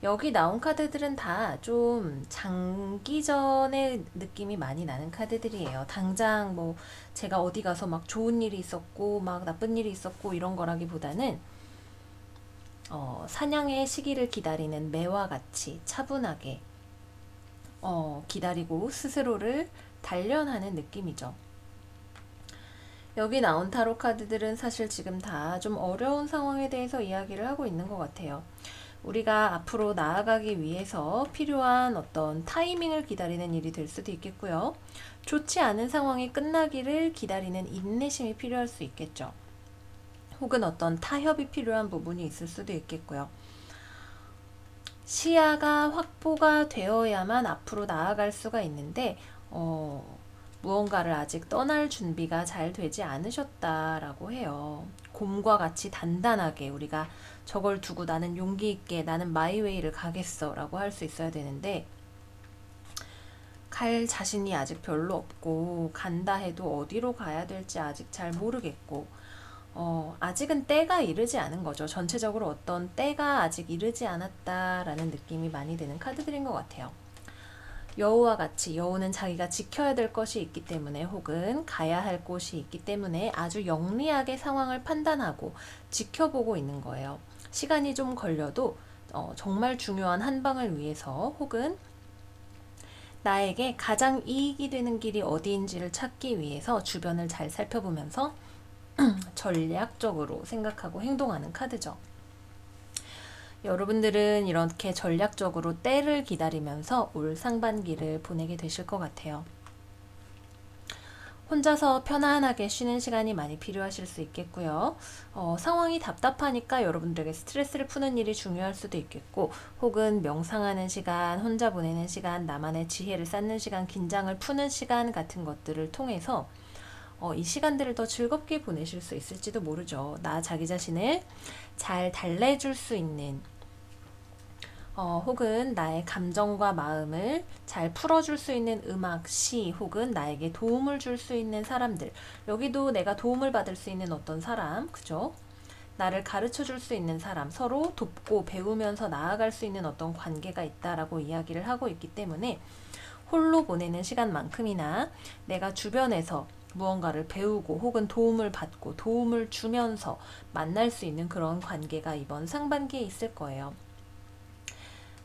여기 나온 카드들은 다 좀 장기전의 느낌이 많이 나는 카드들이에요. 당장 뭐 제가 어디 가서 막 좋은 일이 있었고 막 나쁜 일이 있었고 이런 거라기보다는 사냥의 시기를 기다리는 매와 같이 차분하게 기다리고 스스로를 단련하는 느낌이죠. 여기 나온 타로 카드들은 사실 지금 다 좀 어려운 상황에 대해서 이야기를 하고 있는 것 같아요. 우리가 앞으로 나아가기 위해서 필요한 어떤 타이밍을 기다리는 일이 될 수도 있겠고요. 좋지 않은 상황이 끝나기를 기다리는 인내심이 필요할 수 있겠죠. 혹은 어떤 타협이 필요한 부분이 있을 수도 있겠고요. 시야가 확보가 되어야만 앞으로 나아갈 수가 있는데 무언가를 아직 떠날 준비가 잘 되지 않으셨다라고 해요. 곰과 같이 단단하게 우리가 저걸 두고 나는 용기 있게 나는 마이웨이를 가겠어 라고 할 수 있어야 되는데 갈 자신이 아직 별로 없고 간다 해도 어디로 가야 될지 아직 잘 모르겠고 아직은 때가 이르지 않은 거죠. 전체적으로 어떤 때가 아직 이르지 않았다라는 느낌이 많이 드는 카드들인 것 같아요. 여우와 같이 여우는 자기가 지켜야 될 것이 있기 때문에 혹은 가야 할 곳이 있기 때문에 아주 영리하게 상황을 판단하고 지켜보고 있는 거예요. 시간이 좀 걸려도 정말 중요한 한 방을 위해서 혹은 나에게 가장 이익이 되는 길이 어디인지를 찾기 위해서 주변을 잘 살펴보면서 전략적으로 생각하고 행동하는 카드죠. 여러분들은 이렇게 전략적으로 때를 기다리면서 올 상반기를 보내게 되실 것 같아요. 혼자서 편안하게 쉬는 시간이 많이 필요하실 수 있겠고요. 상황이 답답하니까 여러분들에게 스트레스를 푸는 일이 중요할 수도 있겠고 혹은 명상하는 시간, 혼자 보내는 시간, 나만의 지혜를 쌓는 시간, 긴장을 푸는 시간 같은 것들을 통해서 이 시간들을 더 즐겁게 보내실 수 있을지도 모르죠. 나 자기 자신을 잘 달래줄 수 있는 혹은 나의 감정과 마음을 잘 풀어줄 수 있는 음악, 시 혹은 나에게 도움을 줄 수 있는 사람들, 여기도 내가 도움을 받을 수 있는 어떤 사람, 그죠? 나를 가르쳐 줄 수 있는 사람, 서로 돕고 배우면서 나아갈 수 있는 어떤 관계가 있다라고 이야기를 하고 있기 때문에 홀로 보내는 시간만큼이나 내가 주변에서 무언가를 배우고 혹은 도움을 받고 도움을 주면서 만날 수 있는 그런 관계가 이번 상반기에 있을 거예요.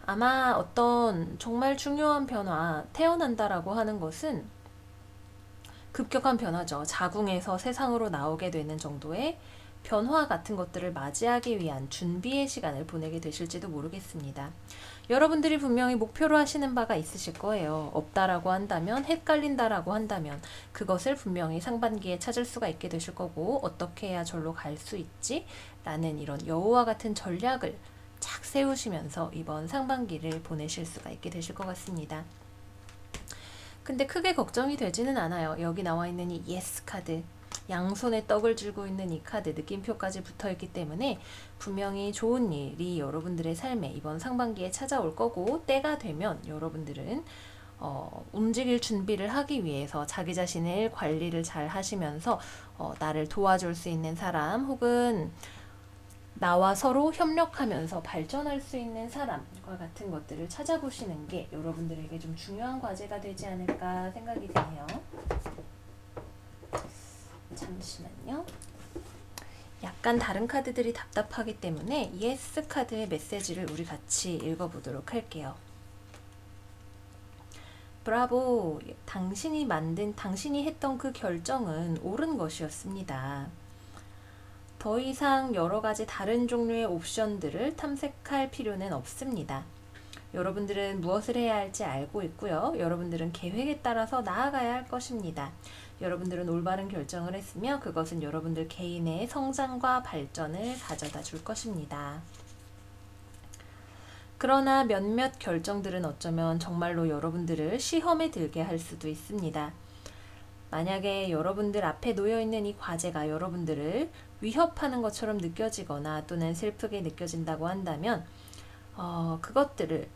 아마 어떤 정말 중요한 변화, 태어난다라고 하는 것은 급격한 변화죠. 자궁에서 세상으로 나오게 되는 정도의 변화 같은 것들을 맞이하기 위한 준비의 시간을 보내게 되실지도 모르겠습니다. 여러분들이 분명히 목표로 하시는 바가 있으실 거예요. 없다라고 한다면, 헷갈린다라고 한다면 그것을 분명히 상반기에 찾을 수가 있게 되실 거고, 어떻게 해야 절로 갈 수 있지? 라는 이런 여우와 같은 전략을 착 세우시면서 이번 상반기를 보내실 수가 있게 되실 것 같습니다. 근데 크게 걱정이 되지는 않아요. 여기 나와 있는 이 예스 카드, 양손에 떡을 쥐고 있는 이 카드 느낌표까지 붙어 있기 때문에 분명히 좋은 일이 여러분들의 삶에 이번 상반기에 찾아올 거고, 때가 되면 여러분들은 움직일 준비를 하기 위해서 자기 자신을 관리를 잘 하시면서 나를 도와줄 수 있는 사람, 혹은 나와 서로 협력하면서 발전할 수 있는 사람과 같은 것들을 찾아보시는 게 여러분들에게 좀 중요한 과제가 되지 않을까 생각이 드네요. 잠시만요. 약간 다른 카드들이 답답하기 때문에 예스 카드의 메시지를 우리 같이 읽어보도록 할게요. 브라보! 당신이 했던 그 결정은 옳은 것이었습니다. 더 이상 여러 가지 다른 종류의 옵션들을 탐색할 필요는 없습니다. 여러분들은 무엇을 해야 할지 알고 있고요. 여러분들은 계획에 따라서 나아가야 할 것입니다. 여러분들은 올바른 결정을 했으며 그것은 여러분들 개인의 성장과 발전을 가져다 줄 것입니다. 그러나 몇몇 결정들은 어쩌면 정말로 여러분들을 시험에 들게 할 수도 있습니다. 만약에 여러분들 앞에 놓여있는 이 과제가 여러분들을 위협하는 것처럼 느껴지거나 또는 슬프게 느껴진다고 한다면 그것들을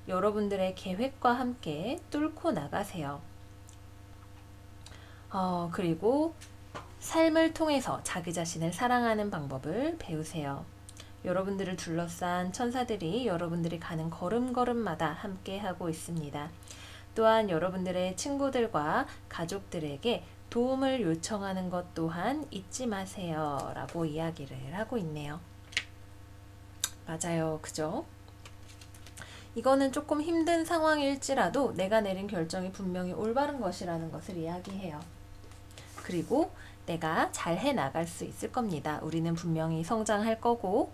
여러분들의 계획과 함께 뚫고 나가세요. 그리고 삶을 통해서 자기 자신을 사랑하는 방법을 배우세요. 여러분들을 둘러싼 천사들이 여러분들이 가는 걸음걸음마다 함께 하고 있습니다. 또한 여러분들의 친구들과 가족들에게 도움을 요청하는 것 또한 잊지 마세요. 라고 이야기를 하고 있네요. 맞아요. 그죠? 이거는 조금 힘든 상황일지라도 내가 내린 결정이 분명히 올바른 것이라는 것을 이야기해요. 그리고 내가 잘 해나갈 수 있을 겁니다. 우리는 분명히 성장할 거고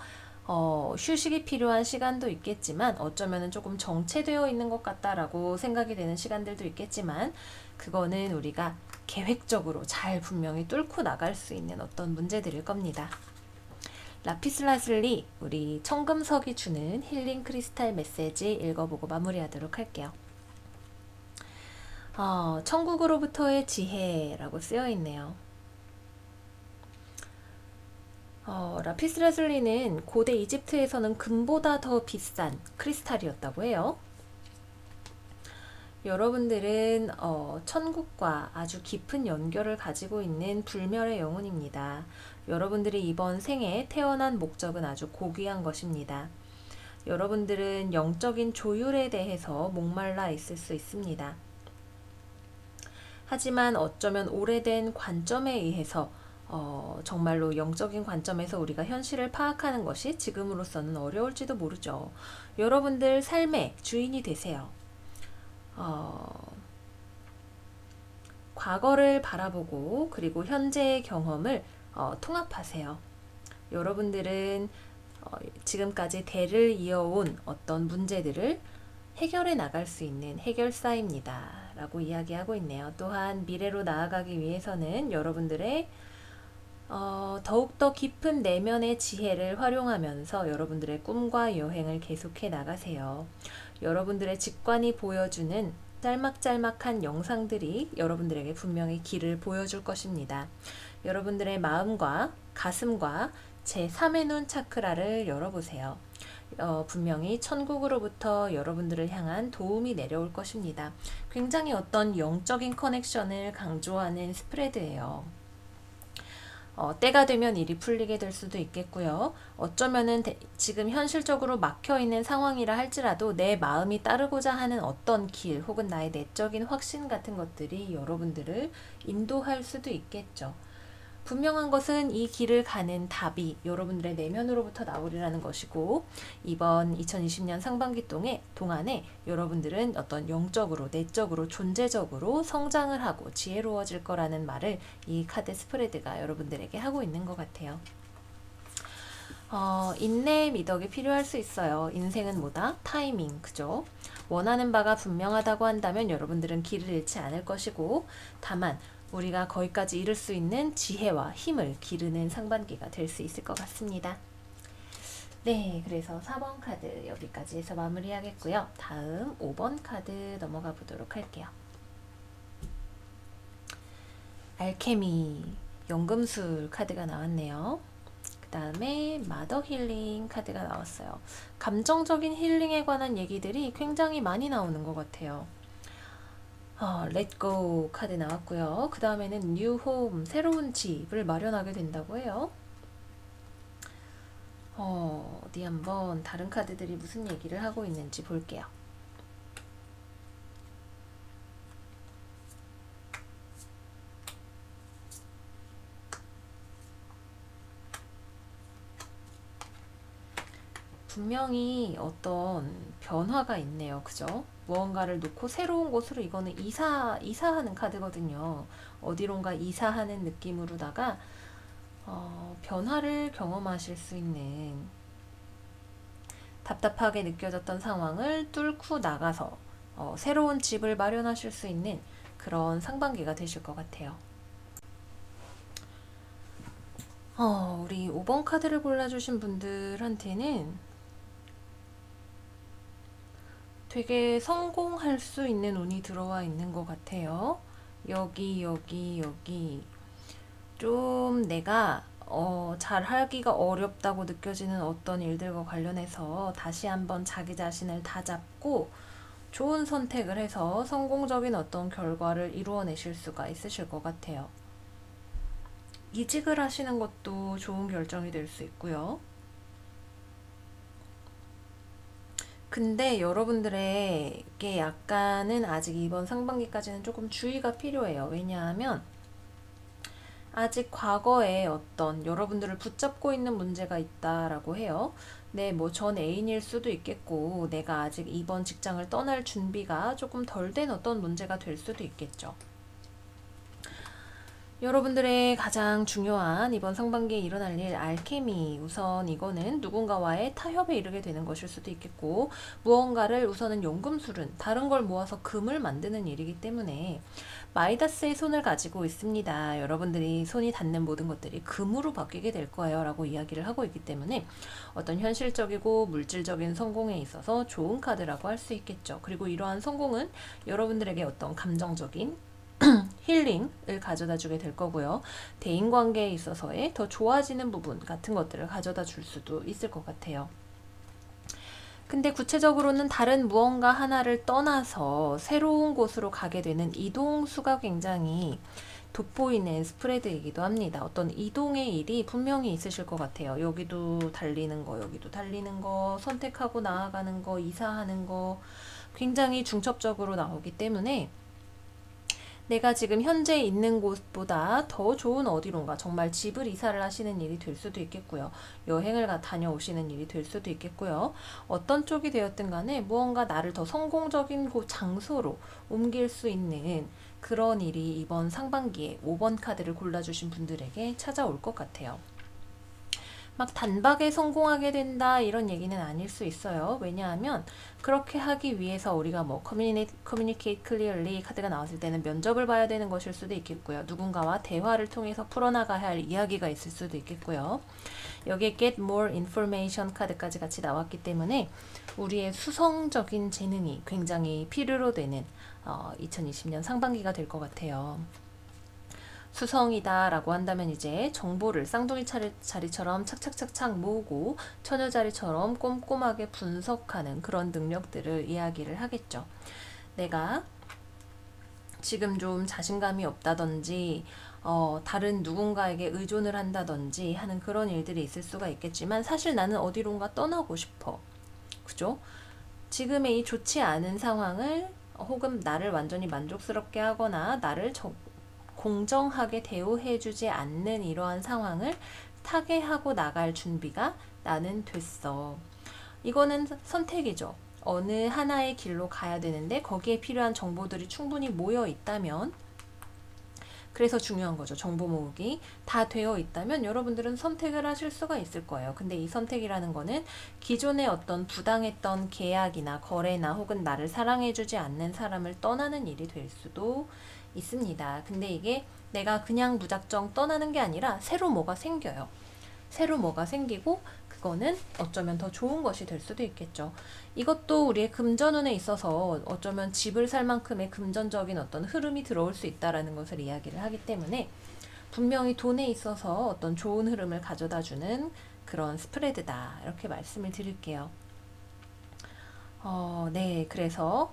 휴식이 필요한 시간도 있겠지만 어쩌면 조금 정체되어 있는 것 같다라고 생각이 되는 시간들도 있겠지만 그거는 우리가 계획적으로 잘 분명히 뚫고 나갈 수 있는 어떤 문제들일 겁니다. 라피슬라슬리, 우리 청금석이 주는 힐링 크리스탈 메시지 읽어보고 마무리하도록 할게요. 천국으로부터의 지혜라고 쓰여 있네요. 라피스라슬리는 고대 이집트에서는 금보다 더 비싼 크리스탈이었다고 해요. 여러분들은 천국과 아주 깊은 연결을 가지고 있는 불멸의 영혼입니다. 여러분들이 이번 생에 태어난 목적은 아주 고귀한 것입니다. 여러분들은 영적인 조율에 대해서 목말라 있을 수 있습니다. 하지만 어쩌면 오래된 관점에 의해서 정말로 영적인 관점에서 우리가 현실을 파악하는 것이 지금으로서는 어려울지도 모르죠. 여러분들 삶의 주인이 되세요. 과거를 바라보고 그리고 현재의 경험을 통합하세요. 여러분들은 지금까지 대를 이어온 어떤 문제들을 해결해 나갈 수 있는 해결사입니다. 라고 이야기하고 있네요. 또한 미래로 나아가기 위해서는 여러분들의 더욱더 깊은 내면의 지혜를 활용하면서 여러분들의 꿈과 여행을 계속해 나가세요. 여러분들의 직관이 보여주는 짤막짤막한 영상들이 여러분들에게 분명히 길을 보여줄 것입니다. 여러분들의 마음과 가슴과 제3의 눈 차크라를 열어보세요. 분명히 천국으로부터 여러분들을 향한 도움이 내려올 것입니다. 굉장히 어떤 영적인 커넥션을 강조하는 스프레드예요. 때가 되면 일이 풀리게 될 수도 있겠고요. 어쩌면은 지금 현실적으로 막혀있는 상황이라 할지라도 내 마음이 따르고자 하는 어떤 길 혹은 나의 내적인 확신 같은 것들이 여러분들을 인도할 수도 있겠죠. 분명한 것은 이 길을 가는 답이 여러분들의 내면으로부터 나오리라는 것이고, 이번 2020년 상반기 동안에 여러분들은 어떤 영적으로, 내적으로, 존재적으로 성장을 하고 지혜로워질 거라는 말을 이 카드 스프레드가 여러분들에게 하고 있는 것 같아요. 인내 미덕이 필요할 수 있어요. 인생은 뭐다? 타이밍, 그죠? 원하는 바가 분명하다고 한다면 여러분들은 길을 잃지 않을 것이고, 다만 우리가 거기까지 이룰 수 있는 지혜와 힘을 기르는 상반기가 될 수 있을 것 같습니다. 네, 그래서 4번 카드 여기까지 해서 마무리하겠고요. 다음 5번 카드 넘어가 보도록 할게요. 알케미, 연금술 카드가 나왔네요. 그 다음에 마더 힐링 카드가 나왔어요. 감정적인 힐링에 관한 얘기들이 굉장히 많이 나오는 것 같아요. Let Go 카드 나왔고요. 그 다음에는 New Home, 새로운 집을 마련하게 된다고 해요. 어디 한번 다른 카드들이 무슨 얘기를 하고 있는지 볼게요. 분명히 어떤 변화가 있네요. 그죠? 무언가를 놓고 새로운 곳으로 이거는 이사하는 카드거든요. 어디론가 이사하는 느낌으로다가 변화를 경험하실 수 있는 답답하게 느껴졌던 상황을 뚫고 나가서 새로운 집을 마련하실 수 있는 그런 상반기가 되실 것 같아요. 우리 5번 카드를 골라주신 분들한테는 되게 성공할 수 있는 운이 들어와 있는 것 같아요. 여기 좀 내가 잘하기가 어렵다고 느껴지는 어떤 일들과 관련해서 다시 한번 자기 자신을 다잡고 좋은 선택을 해서 성공적인 어떤 결과를 이루어내실 수가 있으실 것 같아요. 이직을 하시는 것도 좋은 결정이 될 수 있고요. 근데 여러분들에게 약간은 아직 이번 상반기까지는 조금 주의가 필요해요. 왜냐하면 아직 과거에 어떤 여러분들을 붙잡고 있는 문제가 있다라고 해요. 네, 뭐 전 애인일 수도 있겠고, 내가 아직 이번 직장을 떠날 준비가 조금 덜 된 어떤 문제가 될 수도 있겠죠. 여러분들의 가장 중요한 이번 상반기에 일어날 일 알케미, 우선 이거는 누군가와의 타협에 이르게 되는 것일 수도 있겠고, 무언가를 우선은 연금술은 다른 걸 모아서 금을 만드는 일이기 때문에 마이다스의 손을 가지고 있습니다. 여러분들이 손이 닿는 모든 것들이 금으로 바뀌게 될 거예요 라고 이야기를 하고 있기 때문에 어떤 현실적이고 물질적인 성공에 있어서 좋은 카드라고 할 수 있겠죠. 그리고 이러한 성공은 여러분들에게 어떤 감정적인 힐링을 가져다 주게 될 거고요. 대인관계에 있어서의 더 좋아지는 부분 같은 것들을 가져다 줄 수도 있을 것 같아요. 근데 구체적으로는 다른 무언가 하나를 떠나서 새로운 곳으로 가게 되는 이동수가 굉장히 돋보이는 스프레드이기도 합니다. 어떤 이동의 일이 분명히 있으실 것 같아요. 여기도 달리는 거, 여기도 달리는 거, 선택하고 나아가는 거, 이사하는 거 굉장히 중첩적으로 나오기 때문에 내가 지금 현재 있는 곳보다 더 좋은 어디론가 정말 집을 이사를 하시는 일이 될 수도 있겠고요. 여행을 다녀오시는 일이 될 수도 있겠고요. 어떤 쪽이 되었든 간에 무언가 나를 더 성공적인 곳 장소로 옮길 수 있는 그런 일이 이번 상반기에 5번 카드를 골라주신 분들에게 찾아올 것 같아요. 막 단박에 성공하게 된다 이런 얘기는 아닐 수 있어요. 왜냐하면 그렇게 하기 위해서 우리가 뭐 communicate clearly 카드가 나왔을 때는 면접을 봐야 되는 것일 수도 있겠고요. 누군가와 대화를 통해서 풀어나가야 할 이야기가 있을 수도 있겠고요. 여기에 get more information 카드까지 같이 나왔기 때문에 우리의 수성적인 재능이 굉장히 필요로 되는 2020년 상반기가 될 것 같아요. 수성이다 라고 한다면 이제 정보를 쌍둥이 자리처럼 착착착착 모으고 처녀 자리처럼 꼼꼼하게 분석하는 그런 능력들을 이야기를 하겠죠. 내가 지금 좀 자신감이 없다든지 다른 누군가에게 의존을 한다든지 하는 그런 일들이 있을 수가 있겠지만 사실 나는 어디론가 떠나고 싶어. 그죠? 지금의 이 좋지 않은 상황을 혹은 나를 완전히 만족스럽게 하거나 나를 공정하게 대우해주지 않는 이러한 상황을 타개하고 나갈 준비가 나는 됐어. 이거는 선택이죠. 어느 하나의 길로 가야 되는데 거기에 필요한 정보들이 충분히 모여 있다면 그래서 중요한 거죠. 정보 모으기. 다 되어 있다면 여러분들은 선택을 하실 수가 있을 거예요. 근데 이 선택이라는 거는 기존의 어떤 부당했던 계약이나 거래나 혹은 나를 사랑해주지 않는 사람을 떠나는 일이 될 수도 있습니다. 근데 이게 내가 그냥 무작정 떠나는 게 아니라 새로 뭐가 생겨요. 새로 뭐가 생기고 그거는 어쩌면 더 좋은 것이 될 수도 있겠죠. 이것도 우리의 금전운에 있어서 어쩌면 집을 살 만큼의 금전적인 어떤 흐름이 들어올 수 있다라는 것을 이야기를 하기 때문에 분명히 돈에 있어서 어떤 좋은 흐름을 가져다주는 그런 스프레드다. 이렇게 말씀을 드릴게요. 네. 그래서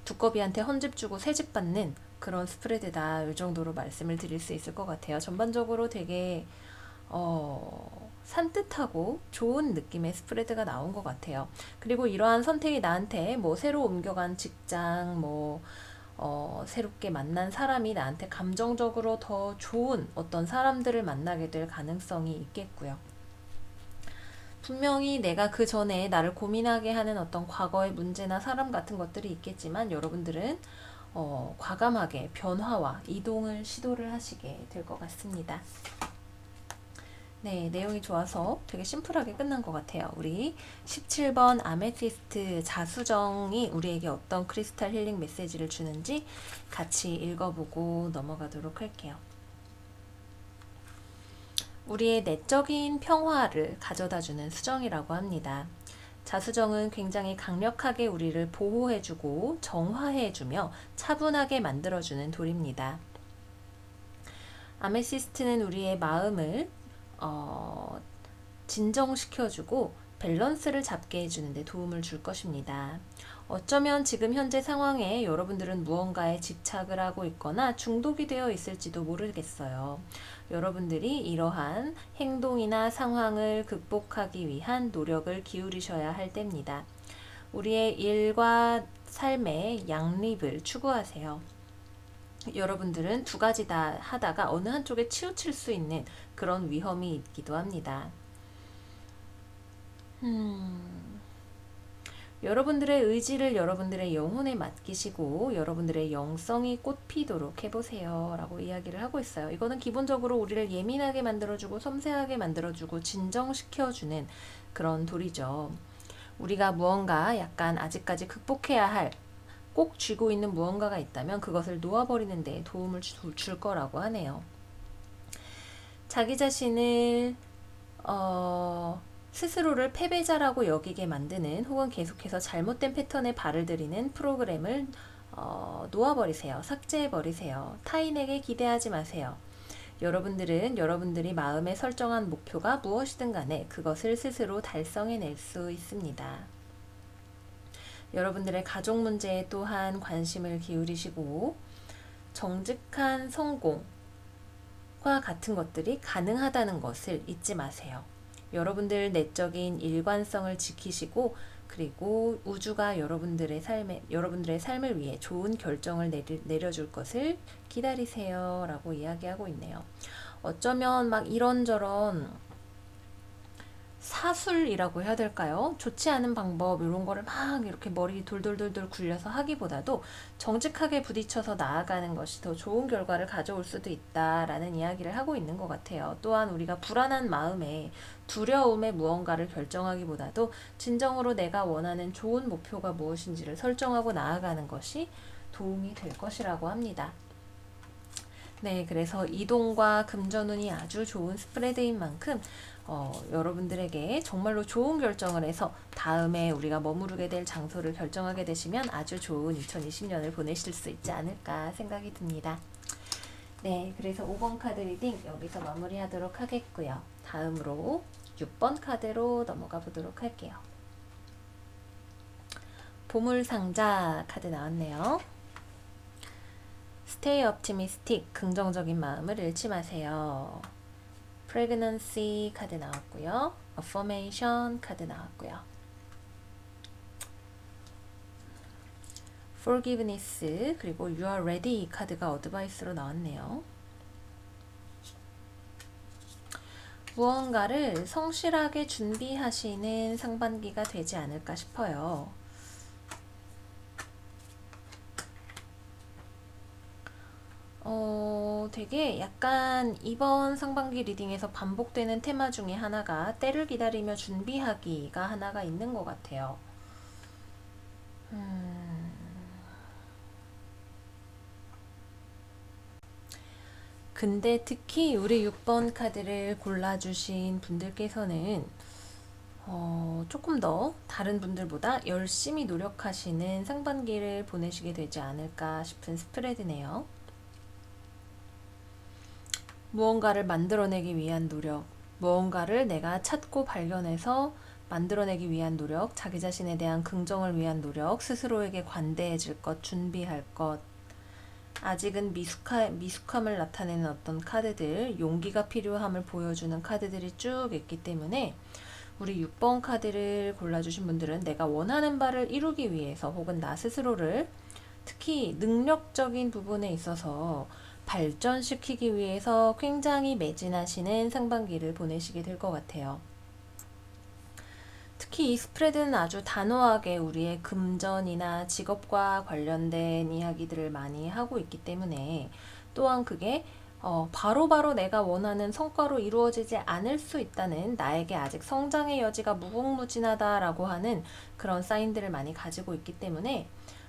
두꺼비한테 헌집 주고 새집 받는 그런 스프레드다. 이 정도로 말씀을 드릴 수 있을 것 같아요. 전반적으로 되게 산뜻하고 좋은 느낌의 스프레드가 나온 것 같아요. 그리고 이러한 선택이 나한테 뭐 새로 옮겨간 직장, 뭐 새롭게 만난 사람이 나한테 감정적으로 더 좋은 어떤 사람들을 만나게 될 가능성이 있겠고요. 분명히 내가 그 전에 나를 고민하게 하는 어떤 과거의 문제나 사람 같은 것들이 있겠지만 여러분들은 과감하게 변화와 이동을 시도를 하시게 될 것 같습니다. 네, 내용이 좋아서 되게 심플하게 끝난 것 같아요. 우리 17번 아메티스트 자수정이 우리에게 어떤 크리스탈 힐링 메시지를 주는지 같이 읽어보고 넘어가도록 할게요. 우리의 내적인 평화를 가져다주는 수정이라고 합니다. 자수정은 굉장히 강력하게 우리를 보호해주고 정화해주며 차분하게 만들어주는 돌입니다. 아메시스트는 우리의 마음을 진정시켜주고 밸런스를 잡게 해주는데 도움을 줄 것입니다. 어쩌면 지금 현재 상황에 여러분들은 무언가에 집착을 하고 있거나 중독이 되어 있을지도 모르겠어요. 여러분들이 이러한 행동이나 상황을 극복하기 위한 노력을 기울이셔야 할 때입니다. 우리의 일과 삶의 양립을 추구하세요. 여러분들은 두 가지 다 하다가 어느 한쪽에 치우칠 수 있는 그런 위험이 있기도 합니다. 여러분들의 의지를 여러분들의 영혼에 맡기시고 여러분들의 영성이 꽃피도록 해보세요 라고 이야기를 하고 있어요. 이거는 기본적으로 우리를 예민하게 만들어주고 섬세하게 만들어주고 진정시켜주는 그런 돌이죠. 우리가 무언가 약간 아직까지 극복해야 할 꼭 쥐고 있는 무언가가 있다면 그것을 놓아버리는 데 도움을 줄 거라고 하네요. 자기 자신을 스스로를 패배자라고 여기게 만드는 혹은 계속해서 잘못된 패턴에 발을 들이는 프로그램을 놓아버리세요. 삭제해버리세요. 타인에게 기대하지 마세요. 여러분들은 여러분들이 마음에 설정한 목표가 무엇이든 간에 그것을 스스로 달성해낼 수 있습니다. 여러분들의 가족 문제에 또한 관심을 기울이시고 정직한 성공과 같은 것들이 가능하다는 것을 잊지 마세요. 여러분들 내적인 일관성을 지키시고 그리고 우주가 여러분들의 삶을 위해 좋은 결정을 내려줄 것을 기다리세요 라고 이야기하고 있네요. 어쩌면 막 이런저런 사술이라고 해야 될까요? 좋지 않은 방법 이런 거를 막 이렇게 머리 돌돌돌돌 굴려서 하기보다도 정직하게 부딪혀서 나아가는 것이 더 좋은 결과를 가져올 수도 있다라는 이야기를 하고 있는 것 같아요. 또한 우리가 불안한 마음에 두려움에 무언가를 결정하기보다도 진정으로 내가 원하는 좋은 목표가 무엇인지를 설정하고 나아가는 것이 도움이 될 것이라고 합니다. 네, 그래서 이동과 금전운이 아주 좋은 스프레드인 만큼 여러분들에게 정말로 좋은 결정을 해서 다음에 우리가 머무르게 될 장소를 결정하게 되시면 아주 좋은 2020년을 보내실 수 있지 않을까 생각이 듭니다. 네, 그래서 5번 카드 리딩 여기서 마무리하도록 하겠고요. 다음으로 6번 카드로 넘어가 보도록 할게요. 보물상자 카드 나왔네요. Stay optimistic, 긍정적인 마음을 잃지 마세요. Pregnancy 카드 나왔고요. Affirmation 카드 나왔고요. Forgiveness 그리고 You are ready 카드가 어드바이스로 나왔네요. 무언가를 성실하게 준비하시는 상반기가 되지 않을까 싶어요. 되게 약간 이번 상반기 리딩에서 반복되는 테마 중에 하나가 때를 기다리며 준비하기가 하나가 있는 것 같아요. 근데 특히 우리 6번 카드를 골라주신 분들께서는 조금 더 다른 분들보다 열심히 노력하시는 상반기를 보내시게 되지 않을까 싶은 스프레드네요. 무언가를 만들어내기 위한 노력, 무언가를 내가 찾고 발견해서 만들어내기 위한 노력, 자기 자신에 대한 긍정을 위한 노력, 스스로에게 관대해질 것, 준비할 것, 아직은 미숙함을 나타내는 어떤 카드들, 용기가 필요함을 보여주는 카드들이 쭉 있기 때문에 우리 6번 카드를 골라주신 분들은 내가 원하는 바를 이루기 위해서 혹은 나 스스로를 특히 능력적인 부분에 있어서 발전시키기 위해서 굉장히 매진하시는 상반기를 보내시게 될 것 같아요. 특히 이 스프레드는 아주 단호하게 우리의 금전이나 직업과 관련된 이야기들을 많이 하고 있기 때문에 또한 그게 바로바로 내가 원하는 성과로 이루어지지 않을 수 있다는 나에게 아직 성장의 여지가 무궁무진하다라고 하는 그런 사인들을 많이 가지고 있기 때문에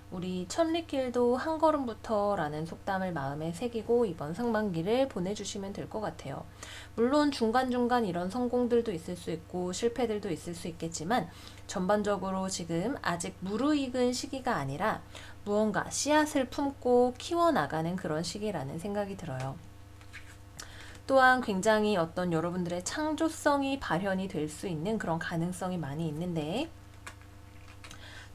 우리 천리길도 한 걸음부터 라는 속담을 마음에 새기고 이번 상반기를 보내주시면 될 것 같아요. 물론 중간중간 이런 성공들도 있을 수 있고 실패들도 있을 수 있겠지만 전반적으로 지금 아직 무르익은 시기가 아니라 무언가 씨앗을 품고 키워나가는 그런 시기라는 생각이 들어요. 또한 굉장히 어떤 여러분들의 창조성이 발현이 될 수 있는 그런 가능성이 많이 있는데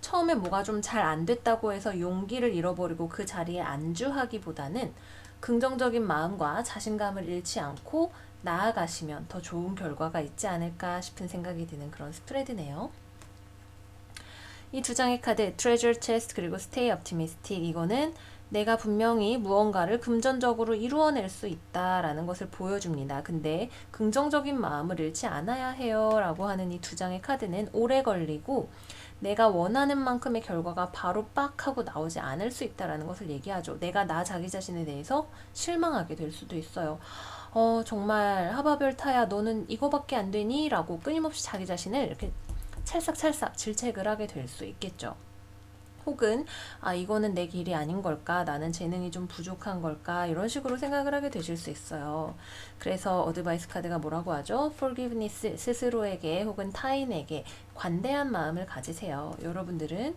처음에 뭐가 좀 잘 안 됐다고 해서 용기를 잃어버리고 그 자리에 안주하기보다는 긍정적인 마음과 자신감을 잃지 않고 나아가시면 더 좋은 결과가 있지 않을까 싶은 생각이 드는 그런 스프레드네요. 이 두 장의 카드, Treasure Chest 그리고 Stay Optimistic, 이거는 내가 분명히 무언가를 금전적으로 이루어낼 수 있다라는 것을 보여줍니다. 근데 긍정적인 마음을 잃지 않아야 해요 라고 하는 이 두 장의 카드는 오래 걸리고 내가 원하는 만큼의 결과가 바로 빡 하고 나오지 않을 수 있다라는 것을 얘기하죠. 내가 나 자기 자신에 대해서 실망하게 될 수도 있어요. 정말 하바별타야 너는 이거밖에 안 되니? 라고 끊임없이 자기 자신을 이렇게 찰싹찰싹 질책을 하게 될 수 있겠죠. 혹은 이거는 내 길이 아닌 걸까? 나는 재능이 좀 부족한 걸까? 이런 식으로 생각을 하게 되실 수 있어요. 그래서 어드바이스 카드가 뭐라고 하죠? Forgiveness, 스스로에게 혹은 타인에게 관대한 마음을 가지세요. 여러분들은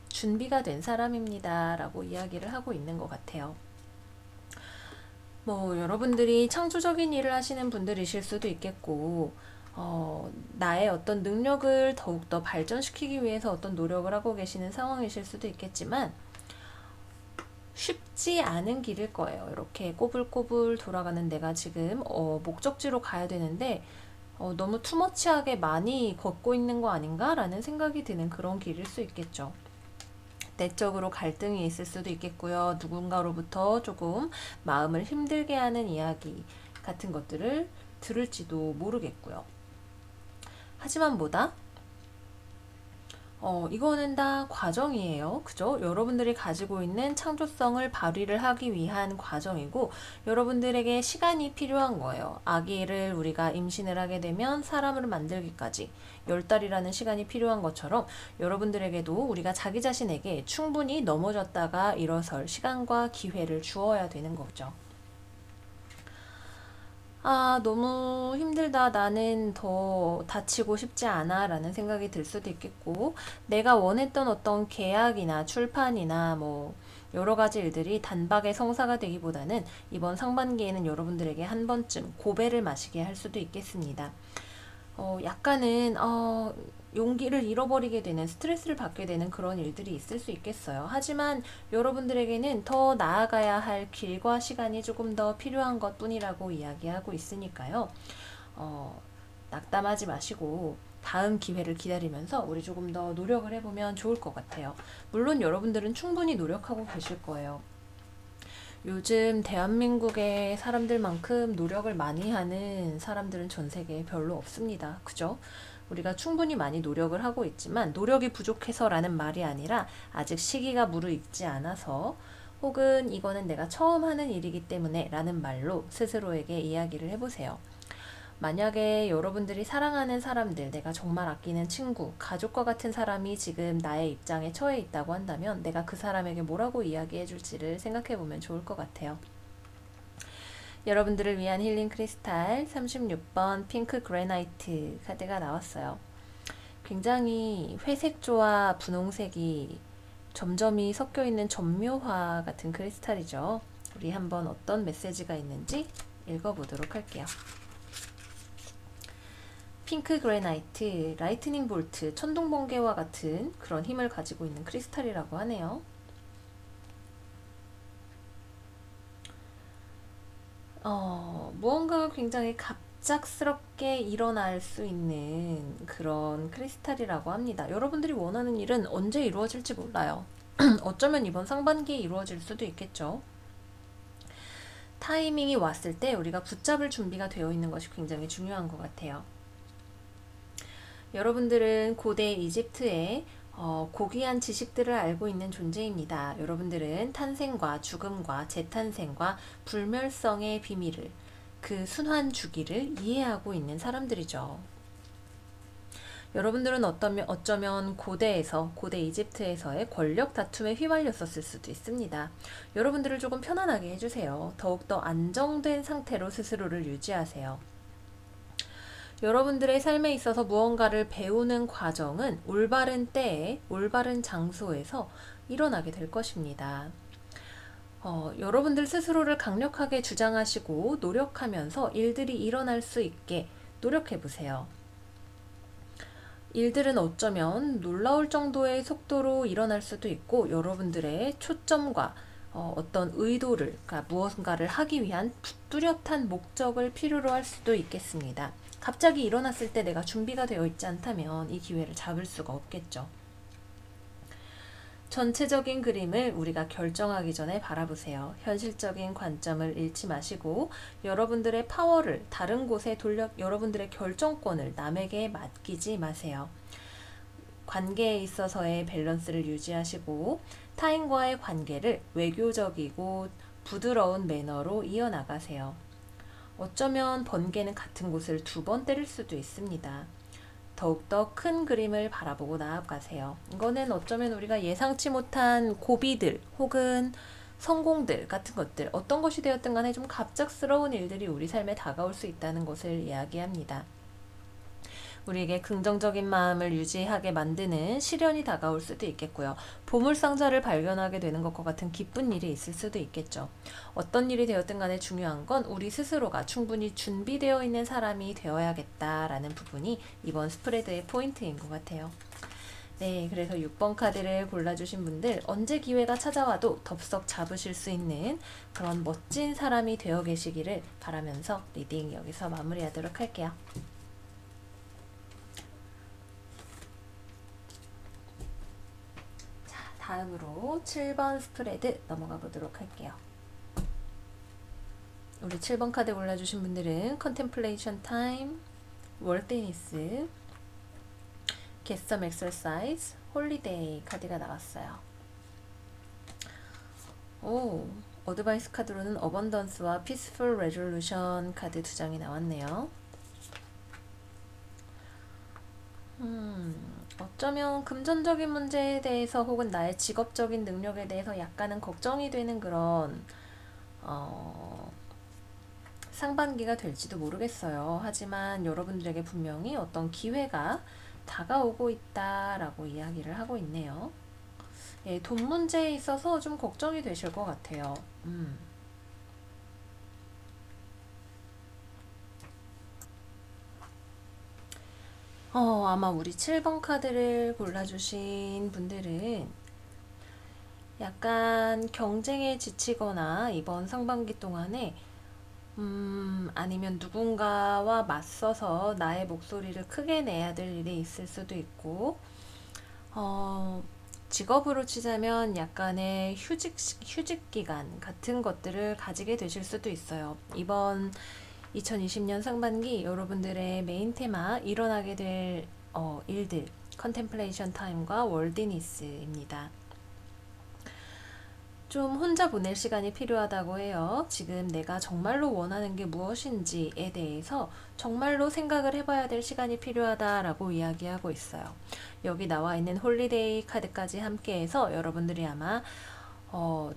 준비가 된 사람입니다. 라고 이야기를 하고 있는 것 같아요. 여러분들이 창조적인 일을 하시는 분들이실 수도 있겠고 나의 어떤 능력을 더욱더 발전시키기 위해서 어떤 노력을 하고 계시는 상황이실 수도 있겠지만 쉽지 않은 길일 거예요. 이렇게 꼬불꼬불 돌아가는 내가 지금 목적지로 가야 되는데 너무 투머치하게 많이 걷고 있는 거 아닌가? 라는 생각이 드는 그런 길일 수 있겠죠. 내적으로 갈등이 있을 수도 있겠고요. 누군가로부터 조금 마음을 힘들게 하는 이야기 같은 것들을 들을지도 모르겠고요. 하지만 뭐다? 이거는 다 과정이에요. 그죠? 여러분들이 가지고 있는 창조성을 발휘를 하기 위한 과정이고 여러분들에게 시간이 필요한 거예요. 아기를 우리가 임신을 하게 되면 사람을 만들기까지 10달이라는 시간이 필요한 것처럼 여러분들에게도 우리가 자기 자신에게 충분히 넘어졌다가 일어설 시간과 기회를 주어야 되는 거죠. 너무 힘들다. 나는 더 다치고 싶지 않아. 라는 생각이 들 수도 있겠고, 내가 원했던 어떤 계약이나 출판이나 여러 가지 일들이 단박에 성사가 되기보다는 이번 상반기에는 여러분들에게 한 번쯤 고배를 마시게 할 수도 있겠습니다. 약간은 용기를 잃어버리게 되는 스트레스를 받게 되는 그런 일들이 있을 수 있겠어요. 하지만 여러분들에게는 더 나아가야 할 길과 시간이 조금 더 필요한 것 뿐이라고 이야기하고 있으니까요. 낙담하지 마시고 다음 기회를 기다리면서 우리 조금 더 노력을 해보면 좋을 것 같아요. 물론 여러분들은 충분히 노력하고 계실 거예요. 요즘 대한민국의 사람들만큼 노력을 많이 하는 사람들은 전 세계에 별로 없습니다. 그죠? 우리가 충분히 많이 노력을 하고 있지만 노력이 부족해서라는 말이 아니라 아직 시기가 무르익지 않아서 혹은 이거는 내가 처음 하는 일이기 때문에 라는 말로 스스로에게 이야기를 해보세요. 만약에 여러분들이 사랑하는 사람들, 내가 정말 아끼는 친구, 가족과 같은 사람이 지금 나의 입장에 처해 있다고 한다면 내가 그 사람에게 뭐라고 이야기해 줄지를 생각해 보면 좋을 것 같아요. 여러분들을 위한 힐링 크리스탈 36번 핑크 그레나이트 카드가 나왔어요. 굉장히 회색조와 분홍색이 점점이 섞여 있는 점묘화 같은 크리스탈이죠. 우리 한번 어떤 메시지가 있는지 읽어보도록 할게요. 핑크 그레나이트, 라이트닝 볼트, 천둥 번개와 같은 그런 힘을 가지고 있는 크리스탈이라고 하네요. 무언가가 굉장히 갑작스럽게 일어날 수 있는 그런 크리스탈이라고 합니다. 여러분들이 원하는 일은 언제 이루어질지 몰라요. 어쩌면 이번 상반기에 이루어질 수도 있겠죠. 타이밍이 왔을 때 우리가 붙잡을 준비가 되어 있는 것이 굉장히 중요한 것 같아요. 여러분들은 고대 이집트의 고귀한 지식들을 알고 있는 존재입니다. 여러분들은 탄생과 죽음과 재탄생과 불멸성의 비밀을, 그 순환 주기를 이해하고 있는 사람들이죠. 여러분들은 어쩌면 고대 이집트에서의 권력 다툼에 휘말렸었을 수도 있습니다. 여러분들을 조금 편안하게 해주세요. 더욱더 안정된 상태로 스스로를 유지하세요. 여러분들의 삶에 있어서 무언가를 배우는 과정은 올바른 때에 올바른 장소에서 일어나게 될 것입니다. 여러분들 스스로를 강력하게 주장하시고 노력하면서 일들이 일어날 수 있게 노력해 보세요. 일들은 어쩌면 놀라울 정도의 속도로 일어날 수도 있고 여러분들의 초점과 어떤 의도를, 그러니까 무언가를 하기 위한 뚜렷한 목적을 필요로 할 수도 있겠습니다. 갑자기 일어났을 때 내가 준비가 되어 있지 않다면 이 기회를 잡을 수가 없겠죠. 전체적인 그림을 우리가 결정하기 전에 바라보세요. 현실적인 관점을 잃지 마시고 여러분들의 파워를 다른 곳에 여러분들의 결정권을 남에게 맡기지 마세요. 관계에 있어서의 밸런스를 유지하시고 타인과의 관계를 외교적이고 부드러운 매너로 이어나가세요. 어쩌면 번개는 같은 곳을 2번 때릴 수도 있습니다. 더욱더 큰 그림을 바라보고 나아가세요. 이거는 어쩌면 우리가 예상치 못한 고비들 혹은 성공들 같은 것들, 어떤 것이 되었든 간에 좀 갑작스러운 일들이 우리 삶에 다가올 수 있다는 것을 이야기합니다. 우리에게 긍정적인 마음을 유지하게 만드는 시련이 다가올 수도 있겠고요. 보물상자를 발견하게 되는 것과 같은 기쁜 일이 있을 수도 있겠죠. 어떤 일이 되었든 간에 중요한 건 우리 스스로가 충분히 준비되어 있는 사람이 되어야겠다라는 부분이 이번 스프레드의 포인트인 것 같아요. 네, 그래서 6번 카드를 골라주신 분들 언제 기회가 찾아와도 덥석 잡으실 수 있는 그런 멋진 사람이 되어 계시기를 바라면서 리딩 여기서 마무리하도록 할게요. 다음으로 7번 스프레드 넘어가 보도록 할게요. 우리 7번 카드 골라주신 분들은 컨템플레이션 타임, 월드니스, get some exercise, 홀리데이 카드가 나왔어요. 어드바이스 카드로는 어번던스와 피스풀 레졸루션 카드 2장이 나왔네요. 어쩌면 금전적인 문제에 대해서 혹은 나의 직업적인 능력에 대해서 약간은 걱정이 되는 그런 상반기가 될지도 모르겠어요. 하지만 여러분들에게 분명히 어떤 기회가 다가오고 있다라고 이야기를 하고 있네요. 예, 돈 문제에 있어서 좀 걱정이 되실 것 같아요. 아마 우리 7번 카드를 골라주신 분들은 약간 경쟁에 지치거나 이번 상반기 동안에 아니면 누군가와 맞서서 나의 목소리를 크게 내야 될 일이 있을 수도 있고 직업으로 치자면 약간의 휴직 기간 같은 것들을 가지게 되실 수도 있어요. 이번 2020년 상반기 여러분들의 메인 테마 일어나게 될 일들 컨템플레이션 타임과 월디니스입니다. 좀 혼자 보낼 시간이 필요하다고 해요. 지금 내가 정말로 원하는 게 무엇인지에 대해서 정말로 생각을 해봐야 될 시간이 필요하다라고 이야기하고 있어요. 여기 나와 있는 홀리데이 카드까지 함께해서 여러분들이 아마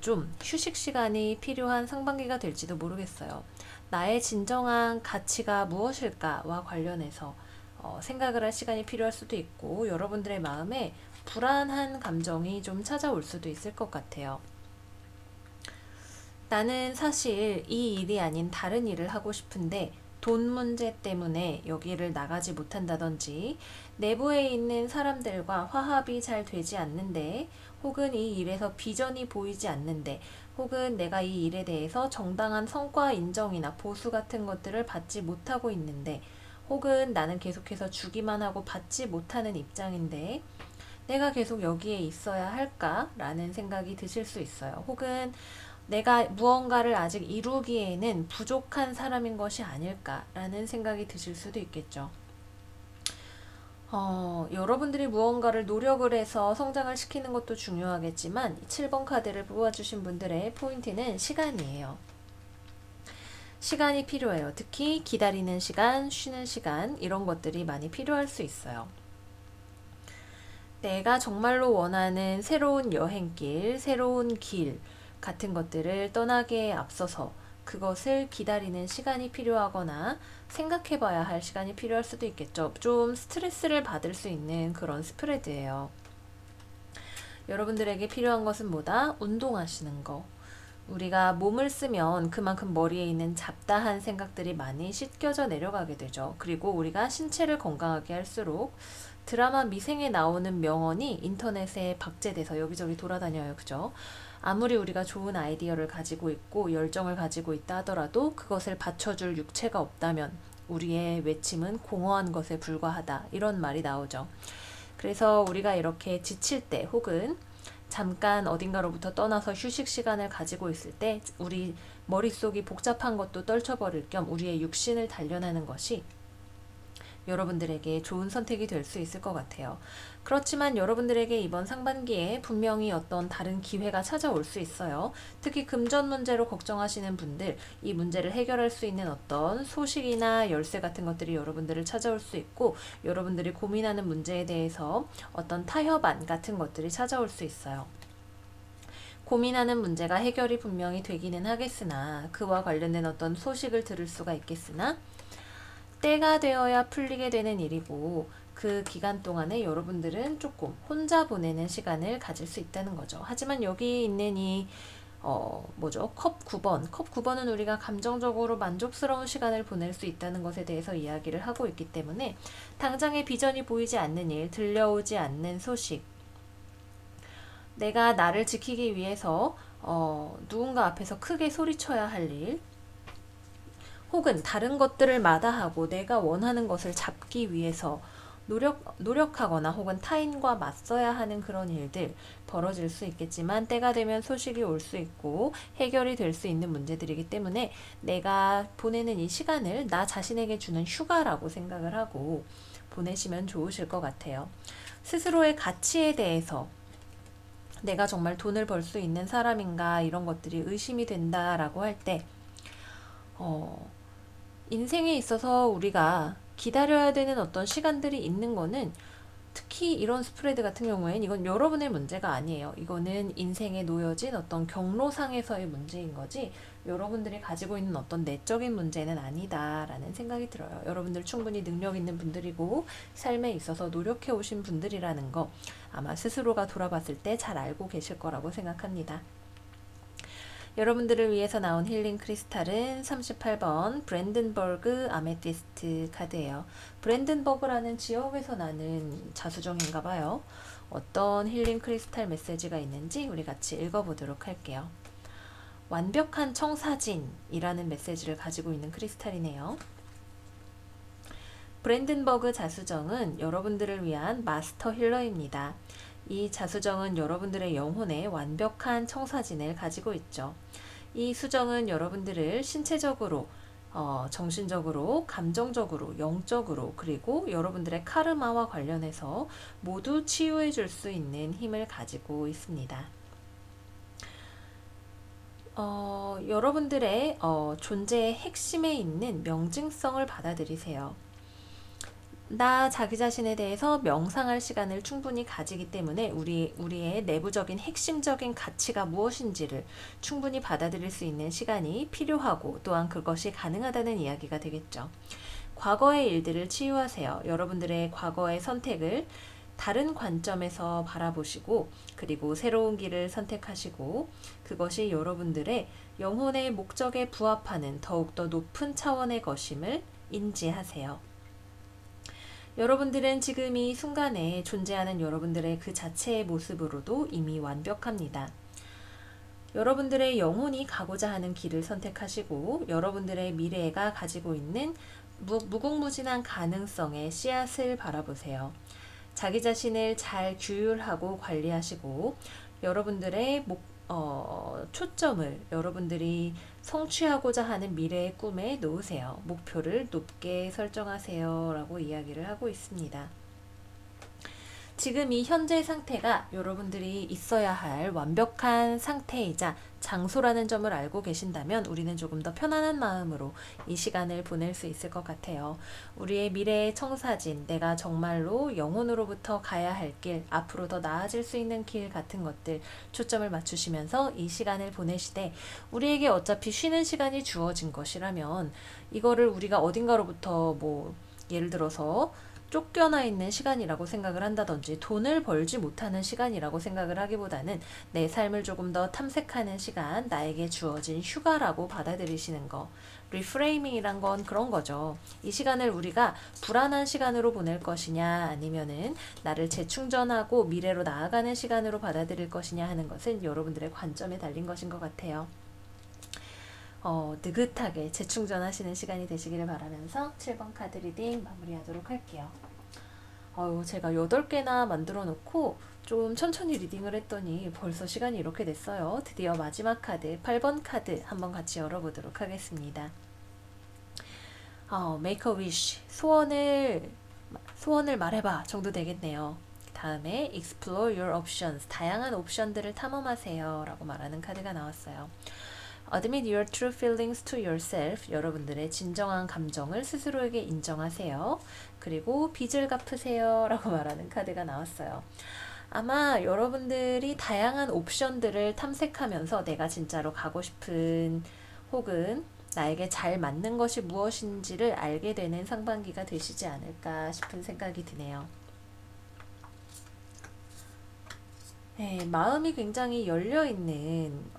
좀 휴식 시간이 필요한 상반기가 될지도 모르겠어요. 나의 진정한 가치가 무엇일까와 관련해서 생각을 할 시간이 필요할 수도 있고, 여러분들의 마음에 불안한 감정이 좀 찾아올 수도 있을 것 같아요. 나는 사실 이 일이 아닌 다른 일을 하고 싶은데 돈 문제 때문에 여기를 나가지 못한다든지, 내부에 있는 사람들과 화합이 잘 되지 않는데, 혹은 이 일에서 비전이 보이지 않는데, 혹은 내가 이 일에 대해서 정당한 성과 인정이나 보수 같은 것들을 받지 못하고 있는데, 혹은 나는 계속해서 주기만 하고 받지 못하는 입장인데 내가 계속 여기에 있어야 할까라는 생각이 드실 수 있어요. 혹은 내가 무언가를 아직 이루기에는 부족한 사람인 것이 아닐까라는 생각이 드실 수도 있겠죠. 여러분들이 무언가를 노력을 해서 성장을 시키는 것도 중요하겠지만 7번 카드를 뽑아주신 분들의 포인트는 시간이에요. 시간이 필요해요. 특히 기다리는 시간, 쉬는 시간, 이런 것들이 많이 필요할 수 있어요. 내가 정말로 원하는 새로운 여행길, 새로운 길 같은 것들을 떠나기에 앞서서 그것을 기다리는 시간이 필요하거나 생각해 봐야 할 시간이 필요할 수도 있겠죠. 좀 스트레스를 받을 수 있는 그런 스프레드예요. 여러분들에게 필요한 것은 뭐다? 운동하시는 거. 우리가 몸을 쓰면 그만큼 머리에 있는 잡다한 생각들이 많이 씻겨져 내려가게 되죠. 그리고 우리가 신체를 건강하게 할수록, 드라마 미생에 나오는 명언이 인터넷에 박제돼서 여기저기 돌아다녀요. 그죠? 아무리 우리가 좋은 아이디어를 가지고 있고 열정을 가지고 있다 하더라도 그것을 받쳐줄 육체가 없다면 우리의 외침은 공허한 것에 불과하다. 이런 말이 나오죠. 그래서 우리가 이렇게 지칠 때, 혹은 잠깐 어딘가로부터 떠나서 휴식 시간을 가지고 있을 때 우리 머릿속이 복잡한 것도 떨쳐버릴 겸 우리의 육신을 단련하는 것이 여러분들에게 좋은 선택이 될 수 있을 것 같아요. 그렇지만 여러분들에게 이번 상반기에 분명히 어떤 다른 기회가 찾아올 수 있어요. 특히 금전 문제로 걱정하시는 분들, 이 문제를 해결할 수 있는 어떤 소식이나 열쇠 같은 것들이 여러분들을 찾아올 수 있고, 여러분들이 고민하는 문제에 대해서 어떤 타협안 같은 것들이 찾아올 수 있어요. 고민하는 문제가 해결이 분명히 되기는 하겠으나, 그와 관련된 어떤 소식을 들을 수가 있겠으나 때가 되어야 풀리게 되는 일이고, 그 기간 동안에 여러분들은 조금 혼자 보내는 시간을 가질 수 있다는 거죠. 하지만 여기 있는 이 컵 9번. 컵 9번은 우리가 감정적으로 만족스러운 시간을 보낼 수 있다는 것에 대해서 이야기를 하고 있기 때문에, 당장의 비전이 보이지 않는 일, 들려오지 않는 소식, 내가 나를 지키기 위해서 누군가 앞에서 크게 소리쳐야 할 일, 혹은 다른 것들을 마다하고 내가 원하는 것을 잡기 위해서 노력하거나 혹은 타인과 맞서야 하는 그런 일들 벌어질 수 있겠지만, 때가 되면 소식이 올 수 있고 해결이 될 수 있는 문제들이기 때문에 내가 보내는 이 시간을 나 자신에게 주는 휴가라고 생각을 하고 보내시면 좋으실 것 같아요. 스스로의 가치에 대해서, 내가 정말 돈을 벌 수 있는 사람인가, 이런 것들이 의심이 된다라고 할 때, 인생에 있어서 우리가 기다려야 되는 어떤 시간들이 있는 거는, 특히 이런 스프레드 같은 경우에는 이건 여러분의 문제가 아니에요. 이거는 인생에 놓여진 어떤 경로상에서의 문제인 거지, 여러분들이 가지고 있는 어떤 내적인 문제는 아니다라는 생각이 들어요. 여러분들 충분히 능력 있는 분들이고 삶에 있어서 노력해 오신 분들이라는 거 아마 스스로가 돌아봤을 때 잘 알고 계실 거라고 생각합니다. 여러분들을 위해서 나온 힐링 크리스탈은 38번 브랜든버그 아메티스트 카드예요. 브랜든버그라는 지역에서 나는 자수정인가 봐요. 어떤 힐링 크리스탈 메시지가 있는지 우리 같이 읽어보도록 할게요. 완벽한 청사진이라는 메시지를 가지고 있는 크리스탈이네요. 브랜든버그 자수정은 여러분들을 위한 마스터 힐러입니다. 이 자수정은 여러분들의 영혼의 완벽한 청사진을 가지고 있죠. 이 수정은 여러분들을 신체적으로, 정신적으로, 감정적으로, 영적으로, 그리고 여러분들의 카르마와 관련해서 모두 치유해 줄 수 있는 힘을 가지고 있습니다. 여러분들의 존재의 핵심에 있는 명징성을 받아들이세요. 나 자기 자신에 대해서 명상할 시간을 충분히 가지기 때문에 우리의 내부적인 핵심적인 가치가 무엇인지를 충분히 받아들일 수 있는 시간이 필요하고 또한 그것이 가능하다는 이야기가 되겠죠. 과거의 일들을 치유하세요. 여러분들의 과거의 선택을 다른 관점에서 바라보시고 그리고 새로운 길을 선택하시고 그것이 여러분들의 영혼의 목적에 부합하는 더욱더 높은 차원의 것임을 인지하세요. 여러분들은 지금 이 순간에 존재하는 여러분들의 그 자체의 모습으로도 이미 완벽합니다. 여러분들의 영혼이 가고자 하는 길을 선택하시고 여러분들의 미래가 가지고 있는 무궁무진한 가능성의 씨앗을 바라보세요. 자기 자신을 잘 규율하고 관리하시고 여러분들의 초점을 여러분들이 성취하고자 하는 미래의 꿈에 놓으세요. 목표를 높게 설정하세요. 라고 이야기를 하고 있습니다. 지금 이 현재 상태가 여러분들이 있어야 할 완벽한 상태이자 장소라는 점을 알고 계신다면 우리는 조금 더 편안한 마음으로 이 시간을 보낼 수 있을 것 같아요. 우리의 미래의 청사진, 내가 정말로 영혼으로부터 가야 할 길, 앞으로 더 나아질 수 있는 길 같은 것들 초점을 맞추시면서 이 시간을 보내시되 우리에게 어차피 쉬는 시간이 주어진 것이라면 이거를 우리가 어딘가로부터 예를 들어서 쫓겨나 있는 시간이라고 생각을 한다든지 돈을 벌지 못하는 시간이라고 생각을 하기보다는 내 삶을 조금 더 탐색하는 시간, 나에게 주어진 휴가라고 받아들이시는 거. 리프레이밍이란 건 그런 거죠. 이 시간을 우리가 불안한 시간으로 보낼 것이냐 아니면은 나를 재충전하고 미래로 나아가는 시간으로 받아들일 것이냐 하는 것은 여러분들의 관점에 달린 것인 것 같아요. 느긋하게 재충전하시는 시간이 되시기를 바라면서 7번 카드 리딩 마무리하도록 할게요. 제가 8개나 만들어 놓고 좀 천천히 리딩을 했더니 벌써 시간이 이렇게 됐어요. 드디어 마지막 카드 8번 카드 한번 같이 열어보도록 하겠습니다. Make a wish, 소원을 말해봐 정도 되겠네요. 다음에 explore your options, 다양한 옵션들을 탐험하세요 라고 말하는 카드가 나왔어요. Admit your true feelings to yourself. 여러분들의 진정한 감정을 스스로에게 인정하세요. 그리고 빚을 갚으세요. 라고 말하는 카드가 나왔어요. 아마 여러분들이 다양한 옵션들을 탐색하면서 내가 진짜로 가고 싶은 혹은 나에게 잘 맞는 것이 무엇인지를 알게 되는 상반기가 되시지 않을까 싶은 생각이 드네요. 네, 마음이 굉장히 열려있는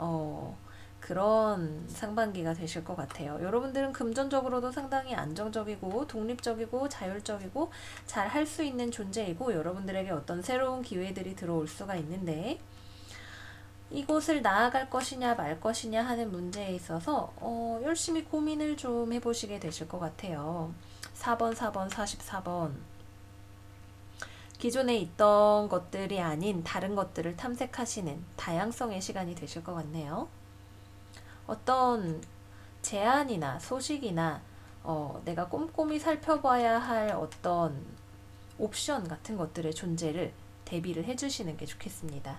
그런 상반기가 되실 것 같아요. 여러분들은 금전적으로도 상당히 안정적이고 독립적이고 자율적이고 잘 할 수 있는 존재이고 여러분들에게 어떤 새로운 기회들이 들어올 수가 있는데 이곳을 나아갈 것이냐 말 것이냐 하는 문제에 있어서 열심히 고민을 좀 해보시게 되실 것 같아요. 4번, 4번, 44번 기존에 있던 것들이 아닌 다른 것들을 탐색하시는 다양성의 시간이 되실 것 같네요. 어떤 제안이나 소식이나 내가 꼼꼼히 살펴봐야 할 어떤 옵션 같은 것들의 존재를 대비를 해주시는 게 좋겠습니다.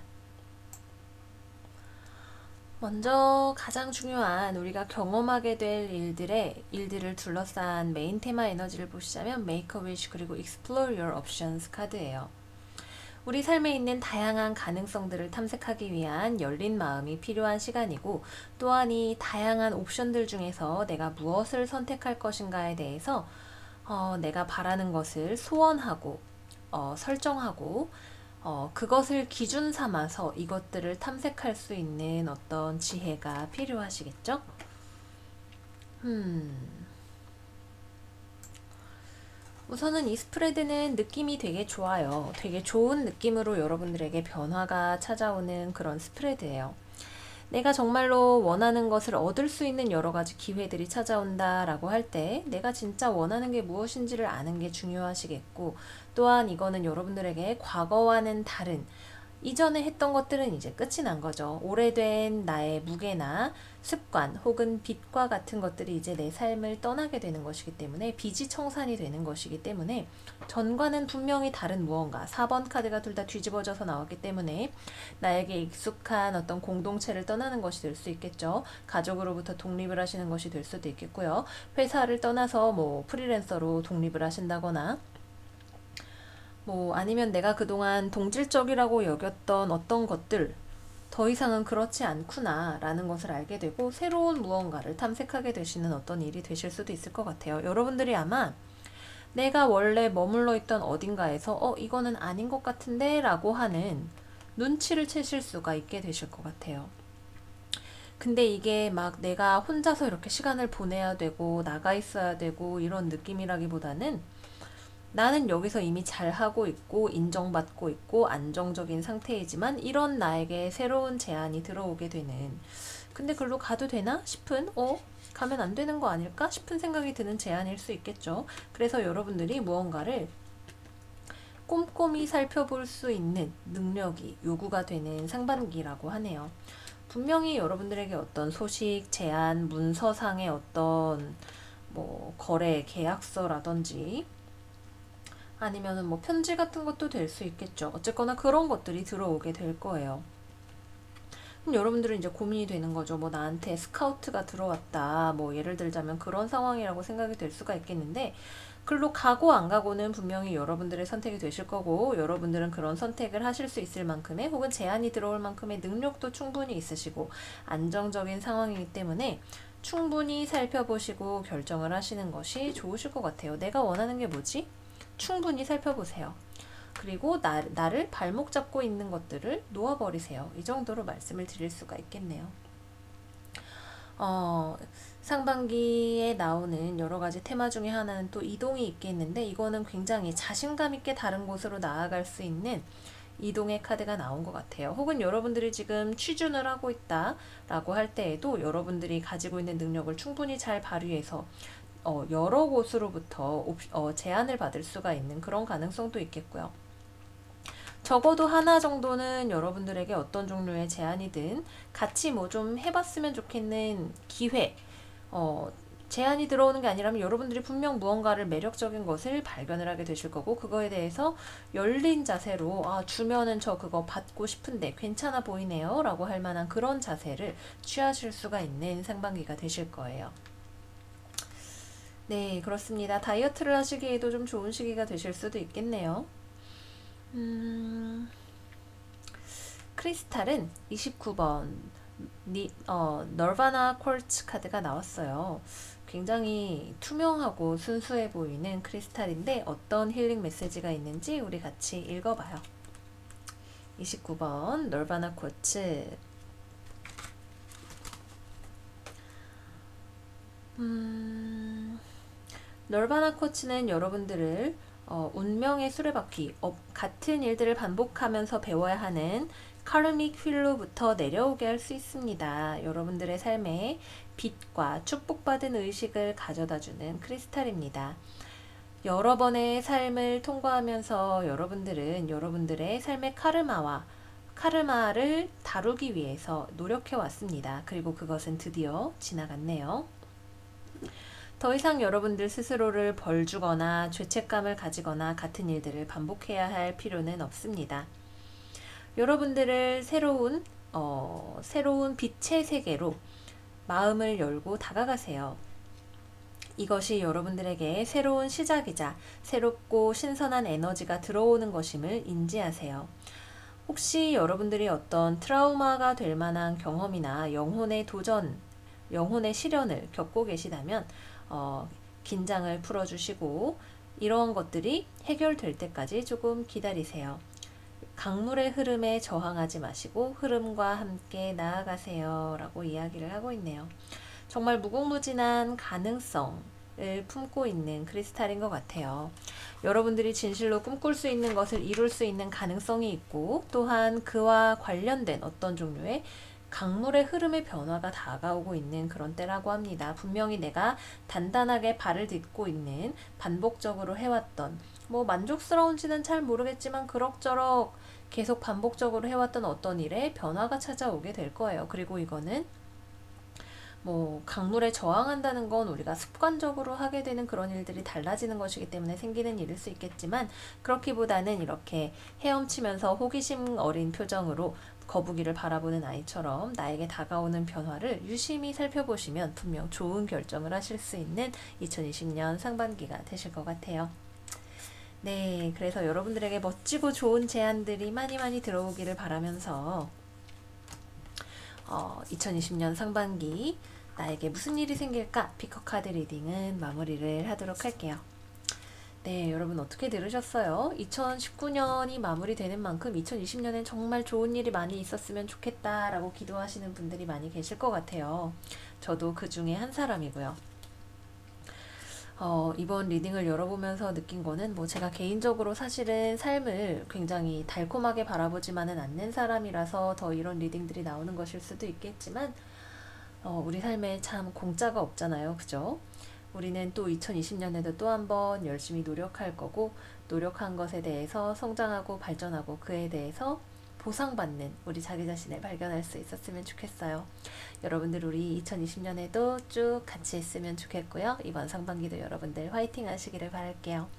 먼저 가장 중요한 우리가 경험하게 될 일들을 둘러싼 메인 테마 에너지를 보시자면 Make a Wish 그리고 Explore Your Options 카드예요. 우리 삶에 있는 다양한 가능성들을 탐색하기 위한 열린 마음이 필요한 시간이고 또한 이 다양한 옵션들 중에서 내가 무엇을 선택할 것인가에 대해서 내가 바라는 것을 소원하고 설정하고 그것을 기준 삼아서 이것들을 탐색할 수 있는 어떤 지혜가 필요하시겠죠? 우선은 이 스프레드는 느낌이 되게 좋아요. 되게 좋은 느낌으로 여러분들에게 변화가 찾아오는 그런 스프레드예요. 내가 정말로 원하는 것을 얻을 수 있는 여러 가지 기회들이 찾아온다라고 할 때 내가 진짜 원하는 게 무엇인지를 아는 게 중요하시겠고 또한 이거는 여러분들에게 과거와는 다른 이전에 했던 것들은 이제 끝이 난 거죠. 오래된 나의 무게나 습관 혹은 빚과 같은 것들이 이제 내 삶을 떠나게 되는 것이기 때문에 빚이 청산이 되는 것이기 때문에 전과는 분명히 다른 무언가 4번 카드가 둘 다 뒤집어져서 나왔기 때문에 나에게 익숙한 어떤 공동체를 떠나는 것이 될 수 있겠죠. 가족으로부터 독립을 하시는 것이 될 수도 있겠고요. 회사를 떠나서 뭐 프리랜서로 독립을 하신다거나 뭐 아니면 내가 그동안 동질적이라고 여겼던 어떤 것들 더 이상은 그렇지 않구나 라는 것을 알게 되고 새로운 무언가를 탐색하게 되시는 어떤 일이 되실 수도 있을 것 같아요. 여러분들이 아마 내가 원래 머물러 있던 어딘가에서 이거는 아닌 것 같은데 라고 하는 눈치를 채실 수가 있게 되실 것 같아요. 근데 이게 막 내가 혼자서 이렇게 시간을 보내야 되고 나가 있어야 되고 이런 느낌이라기보다는 나는 여기서 이미 잘하고 있고 인정받고 있고 안정적인 상태이지만 이런 나에게 새로운 제안이 들어오게 되는, 근데 글로 가도 되나 싶은 가면 안 되는 거 아닐까 싶은 생각이 드는 제안일 수 있겠죠. 그래서 여러분들이 무언가를 꼼꼼히 살펴볼 수 있는 능력이 요구가 되는 상반기라고 하네요. 분명히 여러분들에게 어떤 소식, 제안, 문서상의 어떤 뭐 거래 계약서라든지 아니면은 뭐 편지 같은 것도 될 수 있겠죠. 어쨌거나 그런 것들이 들어오게 될 거예요. 그럼 여러분들은 이제 고민이 되는 거죠. 뭐 나한테 스카우트가 들어왔다. 뭐 예를 들자면 그런 상황이라고 생각이 될 수가 있겠는데 글로 가고 안 가고는 분명히 여러분들의 선택이 되실 거고 여러분들은 그런 선택을 하실 수 있을 만큼의 혹은 제안이 들어올 만큼의 능력도 충분히 있으시고 안정적인 상황이기 때문에 충분히 살펴보시고 결정을 하시는 것이 좋으실 것 같아요. 내가 원하는 게 뭐지? 충분히 살펴보세요. 그리고 나를 발목 잡고 있는 것들을 놓아버리세요. 이 정도로 말씀을 드릴 수가 있겠네요. 상반기에 나오는 여러 가지 테마 중에 하나는 또 이동이 있겠는데 이거는 굉장히 자신감 있게 다른 곳으로 나아갈 수 있는 이동의 카드가 나온 것 같아요. 혹은 여러분들이 지금 취준을 하고 있다라고 할 때에도 여러분들이 가지고 있는 능력을 충분히 잘 발휘해서 여러 곳으로부터 제안을 받을 수가 있는 그런 가능성도 있겠고요. 적어도 하나 정도는 여러분들에게 어떤 종류의 제안이든 같이 뭐 좀 해봤으면 좋겠는 기회, 제안이 들어오는 게 아니라면 여러분들이 분명 무언가를 매력적인 것을 발견을 하게 되실 거고 그거에 대해서 열린 자세로 주면은 저 그거 받고 싶은데 괜찮아 보이네요 라고 할 만한 그런 자세를 취하실 수가 있는 상반기가 되실 거예요. 네, 그렇습니다. 다이어트를 하시기에도 좀 좋은 시기가 되실 수도 있겠네요. 크리스탈은 29번 널바나 쿼츠 카드가 나왔어요. 굉장히 투명하고 순수해 보이는 크리스탈인데 어떤 힐링 메시지가 있는지 우리 같이 읽어봐요. 29번 널바나 쿼츠. 널바나 쿼츠는 여러분들을 운명의 수레바퀴, 같은 일들을 반복하면서 배워야 하는 카르믹 휠로부터 내려오게 할 수 있습니다. 여러분들의 삶에 빛과 축복받은 의식을 가져다주는 크리스탈입니다. 여러 번의 삶을 통과하면서 여러분들은 여러분들의 삶의 카르마를 다루기 위해서 노력해 왔습니다. 그리고 그것은 드디어 지나갔네요. 더 이상 여러분들 스스로를 벌 주거나 죄책감을 가지거나 같은 일들을 반복해야 할 필요는 없습니다. 여러분들을 새로운 빛의 세계로 마음을 열고 다가가세요. 이것이 여러분들에게 새로운 시작이자 새롭고 신선한 에너지가 들어오는 것임을 인지하세요. 혹시 여러분들이 어떤 트라우마가 될 만한 경험이나 영혼의 도전, 영혼의 시련을 겪고 계시다면 긴장을 풀어주시고 이런 것들이 해결될 때까지 조금 기다리세요. 강물의 흐름에 저항하지 마시고 흐름과 함께 나아가세요 라고 이야기를 하고 있네요. 정말 무궁무진한 가능성을 품고 있는 크리스탈인 것 같아요. 여러분들이 진실로 꿈꿀 수 있는 것을 이룰 수 있는 가능성이 있고 또한 그와 관련된 어떤 종류의 강물의 흐름의 변화가 다가오고 있는 그런 때라고 합니다. 분명히 내가 단단하게 발을 딛고 있는 반복적으로 해왔던 뭐 만족스러운지는 잘 모르겠지만 그럭저럭 계속 반복적으로 해왔던 어떤 일에 변화가 찾아오게 될 거예요. 그리고 이거는 뭐 강물에 저항한다는 건 우리가 습관적으로 하게 되는 그런 일들이 달라지는 것이기 때문에 생기는 일일 수 있겠지만, 그렇기보다는 이렇게 헤엄치면서 호기심 어린 표정으로 거북이를 바라보는 아이처럼 나에게 다가오는 변화를 유심히 살펴보시면 분명 좋은 결정을 하실 수 있는 2020년 상반기가 되실 것 같아요. 네, 그래서 여러분들에게 멋지고 좋은 제안들이 많이 많이 들어오기를 바라면서 2020년 상반기 나에게 무슨 일이 생길까 피커 카드 리딩은 마무리를 하도록 할게요. 네, 여러분 어떻게 들으셨어요? 2019년이 마무리되는 만큼 2020년엔 정말 좋은 일이 많이 있었으면 좋겠다라고 기도하시는 분들이 많이 계실 것 같아요. 저도 그 중에 한 사람이고요. 이번 리딩을 열어보면서 느낀 거는 뭐 제가 개인적으로 사실은 삶을 굉장히 달콤하게 바라보지만은 않는 사람이라서 더 이런 리딩들이 나오는 것일 수도 있겠지만, 우리 삶에 참 공짜가 없잖아요. 그죠? 우리는 또 2020년에도 또 한 번 열심히 노력할 거고, 노력한 것에 대해서 성장하고 발전하고 그에 대해서 보상받는 우리 자기 자신을 발견할 수 있었으면 좋겠어요. 여러분들 우리 2020년에도 쭉 같이 했으면 좋겠고요. 이번 상반기도 여러분들 화이팅 하시기를 바랄게요.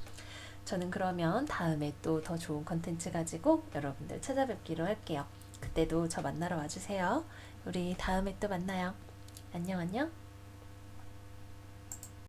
저는 그러면 다음에 또 더 좋은 컨텐츠 가지고 여러분들 찾아뵙기로 할게요. 그때도 저 만나러 와주세요. 우리 다음에 또 만나요. 안녕 안녕.